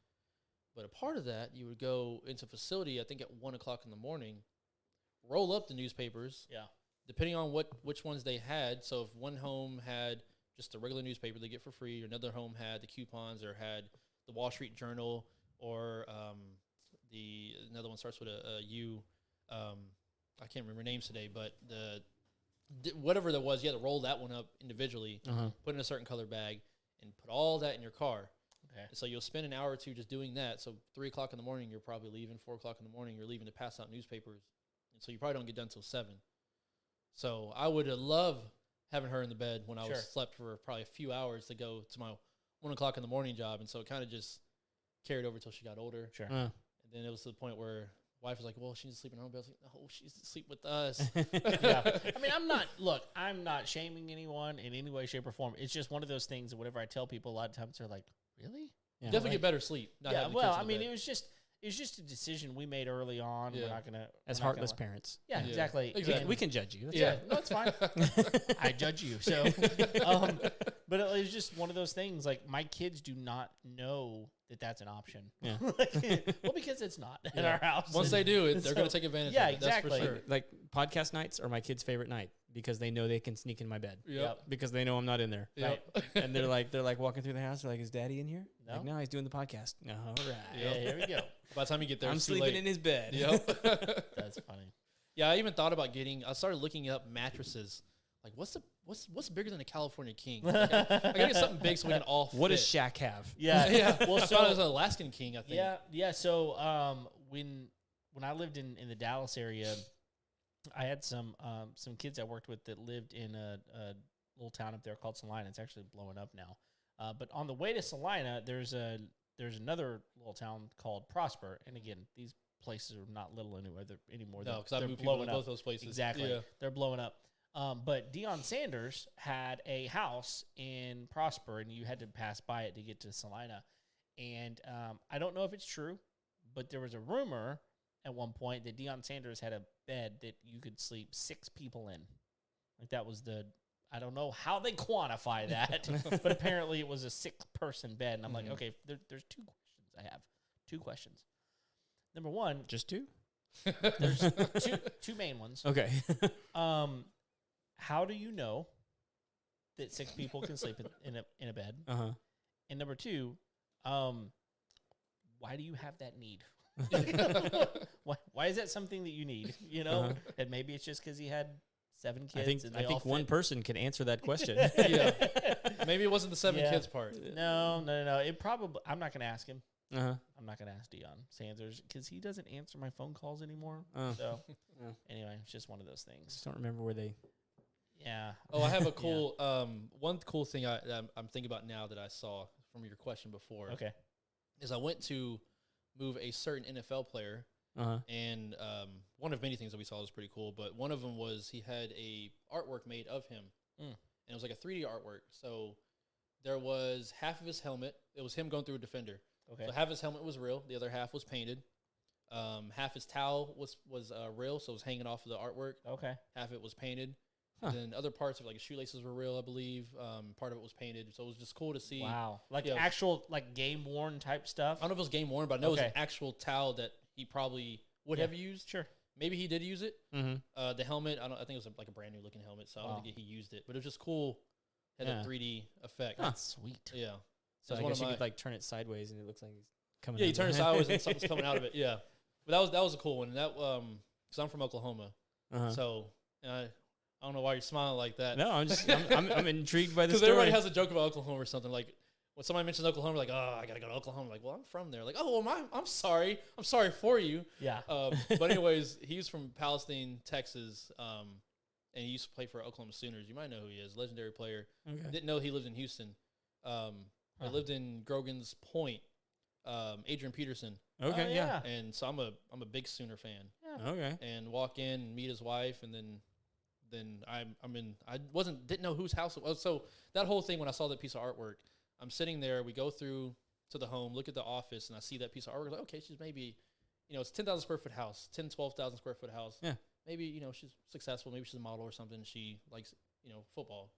But a part of that, you would go into a facility, I think at 1 o'clock in the morning, roll up the newspapers. Yeah. Depending on which ones they had. So if one home had just a regular newspaper they get for free, or another home had the coupons or had the Wall Street Journal, or another one starts with a U. I can't remember names today, but whatever there was, you had to roll that one up individually, put in a certain color bag, and put all that in your car. Okay. So you'll spend an hour or two just doing that. So 3 o'clock in the morning, you're probably leaving. 4 o'clock in the morning, you're leaving to pass out newspapers. And so you probably don't get done till 7. So I would love having her in the bed when I was slept for probably a few hours to go to my 1 o'clock in the morning job. And so it kind of just carried over till she got older. Sure. And then it was to the point where wife was like, well, she's sleeping in her own bed. I was like, no, she's asleep with us. Yeah. I mean, I'm not shaming anyone in any way, shape, or form. It's just one of those things that whenever I tell people, a lot of times they're like, really? Yeah. Definitely get better sleep. Yeah, well, I mean, it was just a decision we made early on. Yeah. We're not going to. As heartless parents. Yeah, exactly. We can judge you. That's no, it's fine. I judge you. So, but it was just one of those things. Like, my kids do not know that that's an option. Yeah. Well, because it's not in our house. Once they do it, they're going to take advantage of it. Yeah, exactly. That's for sure. Like, podcast nights are my kids' favorite night because they know they can sneak in my bed. Yep. Because they know I'm not in there. Yep. Right. And they're like walking through the house. They're like, is Daddy in here? No. Like, no, he's doing the podcast. No, all right. Yeah, here we go. By the time you get there, I'm sleeping in his bed. Yep. That's funny. Yeah, I even thought about I started looking up mattresses. Like, what's bigger than a California King? Like, I gotta get something big so we can all fit. What does Shaq have? Yeah. Yeah. Well, I thought it was an Alaskan King, I think. Yeah. So when I lived in the Dallas area, I had some kids I worked with that lived in a little town up there called Salina. It's actually blowing up now. But on the way to Salina, there's another little town called Prosper. And again, these places are not little anymore. No, because I've moved people to both those places. Exactly. Yeah. They're blowing up. But Deion Sanders had a house in Prosper, and you had to pass by it to get to Salina. And I don't know if it's true, but there was a rumor at one point that Deion Sanders had a bed that you could sleep 6 people in. Like, that was I don't know how they quantify that, but apparently it was a 6-person bed. And I'm like, okay, there's 2 questions I have. 2 questions. Number 1. Just 2? There's two main ones. Okay. How do you know that 6 people can sleep in a bed? Uh-huh. And number 2, why do you have that need? Why is that something that you need? You know, and maybe it's just because he had 7 kids. I think one person can answer that question. Yeah, maybe it wasn't the 7 kids part. No. It probably. I'm not going to ask him. I'm not gonna ask Deion Sanders because he doesn't answer my phone calls anymore. So anyway, it's just one of those things. Just don't remember where they. Yeah. Oh, I have a cool one cool thing I'm thinking about now that I saw from your question before. Okay. Is I went to move a certain NFL player, and one of many things that we saw was pretty cool. But one of them was he had a artwork made of him, and it was like a 3D artwork. So there was half of his helmet. It was him going through a defender. Okay. So half his helmet was real. The other half was painted. Half his towel was real, so it was hanging off of the artwork. Okay. Half it was painted. And then other parts of like his shoelaces were real, I believe. Part of it was painted, so it was just cool to see. Wow, like actual like game worn type stuff. I don't know if it was game worn, but I know it was an actual towel that he probably would have used. Sure, maybe he did use it. Mm-hmm. The helmet, I think it was like a brand new looking helmet, so I don't think he used it. But it was just cool. Had a 3D effect. That's sweet. Yeah. So I guess you could like turn it sideways and it looks like he's coming. Yeah, you turn it sideways and something's coming out of it. Yeah, but that was a cool one. And that because I'm from Oklahoma, so I don't know why you're smiling like that. No, I'm intrigued by this. Because everybody has a joke about Oklahoma or something. Like when somebody mentions Oklahoma, like, oh, I gotta go to Oklahoma. Like, well, I'm from there. Like, oh, well, I'm sorry. I'm sorry for you. Yeah. But anyways, he's from Palestine, Texas, and he used to play for Oklahoma Sooners. You might know who he is. Legendary player. Okay. Didn't know he lived in Houston. I lived in Grogan's Point. Adrian Peterson. Okay. Yeah. And so I'm a big Sooner fan. Yeah. Okay. And walk in and meet his wife, and then I didn't know whose house it was. So that whole thing, when I saw that piece of artwork, I'm sitting there, we go through to the home, look at the office, and I see that piece of artwork. Like, okay, she's maybe, it's 10,000 square foot house, 12,000 square foot house. Yeah. Maybe, she's successful. Maybe she's a model or something. She likes, football.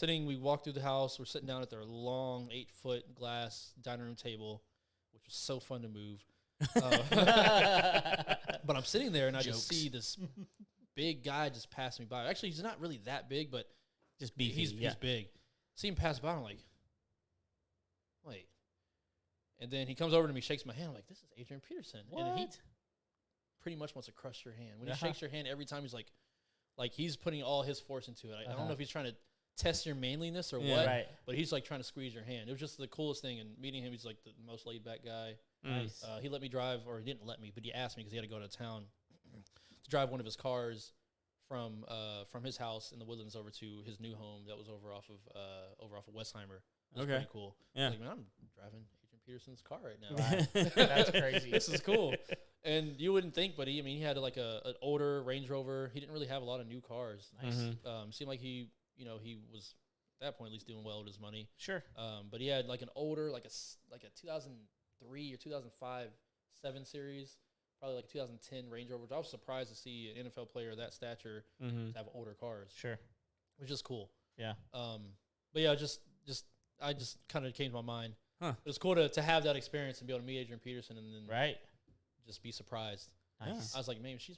We walk through the house. We're sitting down at their long 8-foot glass dining room table, which was so fun to move. But I'm sitting there and I just see this big guy just pass me by. Actually, he's not really that big, but just beefy. He's big. See him pass by. I'm like, wait. And then he comes over to me, shakes my hand. I'm like, this is Adrian Peterson. What? And he pretty much wants to crush your hand. When he shakes your hand, every time he's like he's putting all his force into it. I don't know if he's trying to test your manliness or what, right. But he's like trying to squeeze your hand. It was just the coolest thing. And meeting him, he's like the most laid back guy. Nice. He let me drive, or he didn't let me, but he asked me because he had to go to town to drive one of his cars from his house in the Woodlands over to his new home that was over off of Westheimer. It was pretty cool. Yeah. Like, man, I'm driving Adrian Peterson's car right now. Wow. That's crazy. This is cool. And you wouldn't think, but he had like an older Range Rover. He didn't really have a lot of new cars. Nice. Seemed like he was at that point at least doing well with his money. Sure. But he had like an older, like a 2003 or 2005 7 Series, probably like 2010 Range Rover. I was surprised to see an NFL player of that stature have older cars. Sure. Which is cool. Yeah. But yeah, I just kind of came to my mind. Huh. It was cool to have that experience and be able to meet Adrian Peterson and then right. just be surprised. Nice. I was like, maybe she's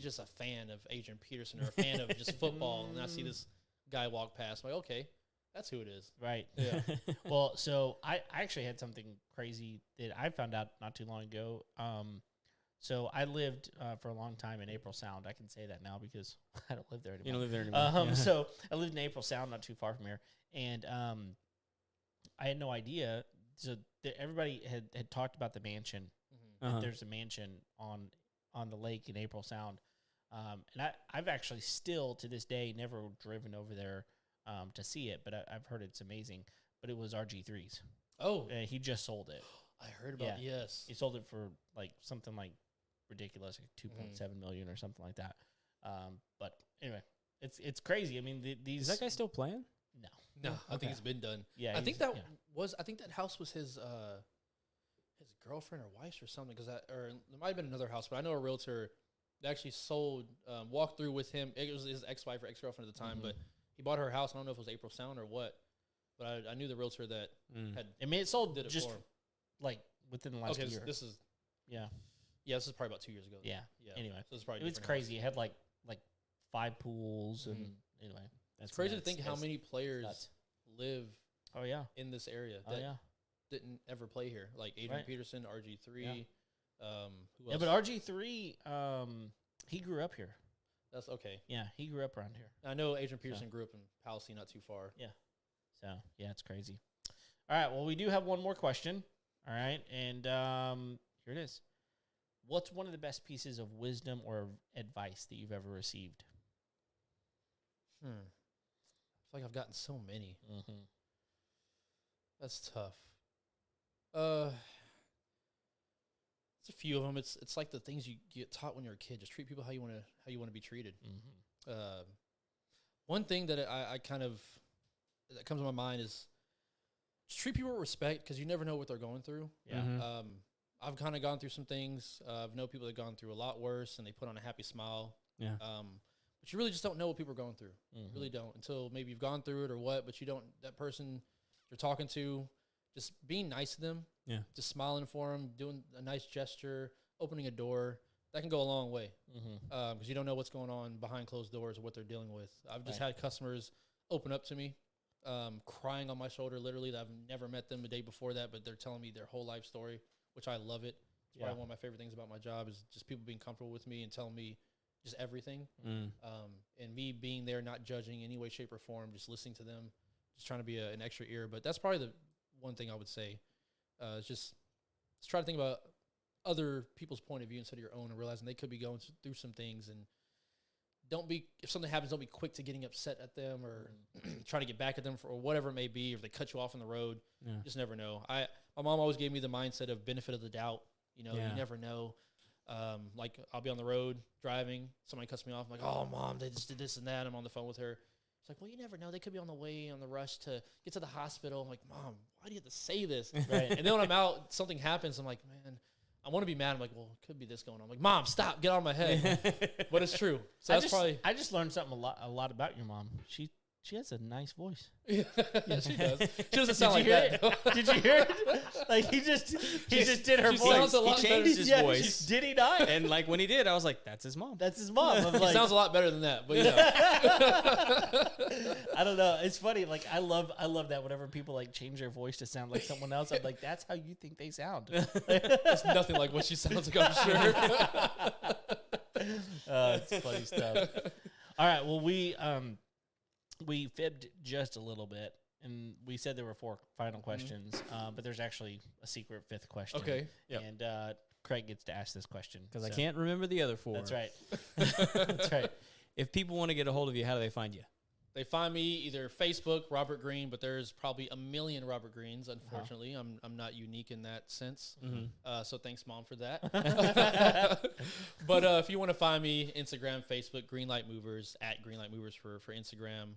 just a fan of Adrian Peterson or a fan of just football. And I see this guy walk past. I'm like, okay, that's who it is. Right. Yeah. Well, so I actually had something crazy that I found out not too long ago. So I lived for a long time in April Sound. I can say that now because I don't live there anymore. You don't live there anymore. So I lived in April Sound, not too far from here, and I had no idea. So everybody had talked about the mansion. Uh-huh. There's a mansion on the lake in April Sound, and I've actually still to this day never driven over there to see it, but I've heard it's amazing. But it was RG3's. Oh, He just sold it. I heard about yes. He sold it for like something like ridiculous, like 2.7 million or something like that. But anyway, it's crazy. I mean, these Is that guy still playing? No, I think it's been done. Yeah, I think that house was his girlfriend or wife or something. Or there might have been another house, but I know a realtor that actually sold, walked through with him. It was his ex-wife or ex-girlfriend at the time, but he bought her house. I don't know if it was April Sound or what, but I knew the realtor that had. I mean, it sold did it just for him. like within the last year. This is yeah, this is probably about 2 years ago. yeah. Yeah. Anyway, So it's probably it was different crazy. It had like 5 pools and anyway, It's crazy to think how many players nuts. live Oh yeah. in this area Oh that yeah. didn't ever play here, like Adrian Right. Peterson, RG3. Yeah. Who Yeah, else? but RG3, he grew up here. That's okay. Yeah, he grew up around here. I know Adrian Peterson grew up in Palestine, not too far. So yeah, it's crazy. All right, well, we do have one more question. All right, and here it is. What's one of the best pieces of wisdom or advice that you've ever received? I feel like I've gotten so many. Mm-hmm. That's tough. It's a few of them. It's like the things you get taught when you're a kid. Just treat people how you want to be treated. Mm-hmm. One thing that I kind of that comes to my mind is just treat people with respect because you never know what they're going through. Yeah. Mhm. I've kind of gone through some things. I've known people that have gone through a lot worse, and they put on a happy smile. Yeah. But you really just don't know what people are going through. Mm-hmm. You really don't until maybe you've gone through it or what. But you don't. That person you're talking to, just being nice to them. Yeah. Just smiling for them, doing a nice gesture, opening a door. That can go a long way because you don't know what's going on behind closed doors or what they're dealing with. I've just had customers open up to me, crying on my shoulder, literally, that I've never met them the day before that, but they're telling me their whole life story, which I love it. It's probably one of my favorite things about my job is just people being comfortable with me and telling me just everything. And me being there, not judging any way, shape, or form, just listening to them, just trying to be an extra ear. But that's probably the one thing I would say. It's just try to think about other people's point of view instead of your own and realizing they could be going through some things. And if something happens, don't be quick to getting upset at them or trying to get back at them or whatever it may be. Or if they cut you off on the road, you just never know. My mom always gave me the mindset of benefit of the doubt. You never know. Like I'll be on the road driving, somebody cuts me off. I'm like, oh, Mom, they just did this and that. I'm on the phone with her. It's like, well, you never know. They could be on the rush to get to the hospital. I'm like, Mom, why do you have to say this? Right. And then when I'm out, something happens. I'm like, man, I want to be mad. I'm like, well, it could be this going on. I'm like, Mom, stop, get out of my head. But it's true. So I just learned something a lot about your mom. She has a nice voice. Yeah, she does. She doesn't sound like that. Did you hear it? Like he just did her she voice. sounds a lot he changed better. his voice. Did he not? And like when he did, I was like, that's his mom. That's his mom. I'm He like, sounds a lot better than that. But I don't know. It's funny. Like I love that whenever people like change their voice to sound like someone else, I'm like, that's how you think they sound. It's nothing like what she sounds like, I'm sure. It's funny stuff. All right. Well, we fibbed just a little bit, and we said there were 4 final questions, but there's actually a secret 5th question. Okay. Yep. And Craig gets to ask this question. Because I can't remember the other 4. That's right. That's right. If people want to get a hold of you, how do they find you? They find me either Facebook, Robert Green, but there's probably a million Robert Greens, unfortunately. I'm not unique in that sense. So thanks, Mom, for that. But if you want to find me, Instagram, Facebook, Greenlight Movers, at Greenlight Movers for Instagram,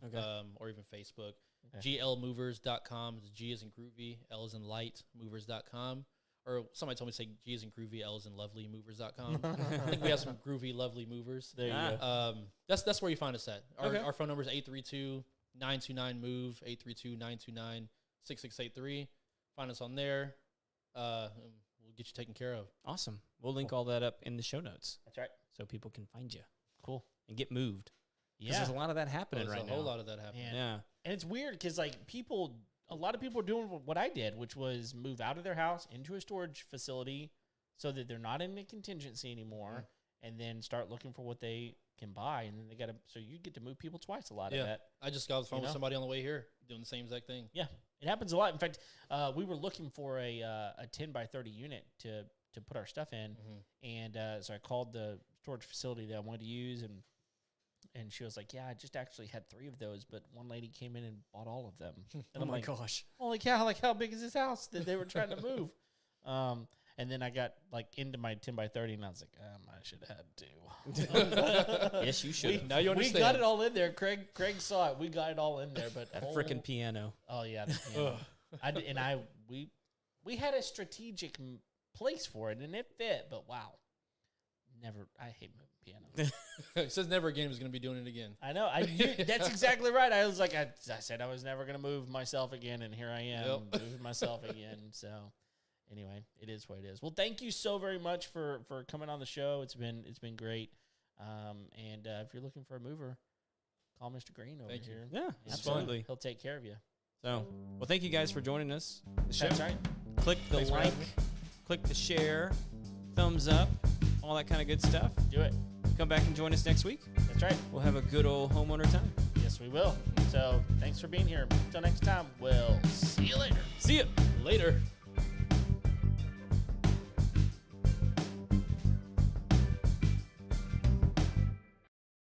or even Facebook. glmovers.com. G is in groovy, L is in light, movers.com. Or somebody told me to say G is in groovy, L is in lovely, movers.com. I think we have some groovy, lovely movers. There you go. That's where you find us at. Our phone number is 832-929-MOVE, 832-929-6683. Find us on there. We'll get you taken care of. Awesome. We'll link all that up in the show notes. That's right. So people can find you. Cool. And get moved. Yeah. There's a lot of that happening right now. There's a whole lot of that happening. Man. Yeah. And it's weird because like a lot of people are doing what I did, which was move out of their house into a storage facility so that they're not in a contingency anymore, and then start looking for what they can buy, and then so you get to move people twice a lot of that. I just got off the phone with somebody on the way here doing the same exact thing. Yeah, it happens a lot. In fact, we were looking for a 10 by 30 unit to put our stuff in, and so I called the storage facility that I wanted to use, and she was like, yeah, I just actually had 3 of those, but one lady came in and bought all of them. And I'm like, gosh. Holy cow, like how big is this house that they were trying to move? And then I got like into my 10 by 30 and I was like, I should have had to. Yes, you should. Now you understand. We got it all in there. Craig saw it. We got it all in there, but that freaking piano. Oh yeah. The piano. We had a strategic place for it and it fit, but wow. I hate moving piano. It says never again. He's going to be doing it again. I know. That's exactly right. I was like, I said I was never going to move myself again, and here I am moving myself again. So, anyway, it is what it is. Well, thank you so very much for coming on the show. It's been great. And if you're looking for a mover, call Mr. Green over here. Yeah, absolutely. He'll take care of you. So, well, thank you guys for joining us. That's right. Click the like, click the share, thumbs up, all that kind of good stuff. Do it. Come back and join us next week. That's right. We'll have a good old homeowner time. Yes, we will. So thanks for being here. Until next time, we'll see you later. See you later.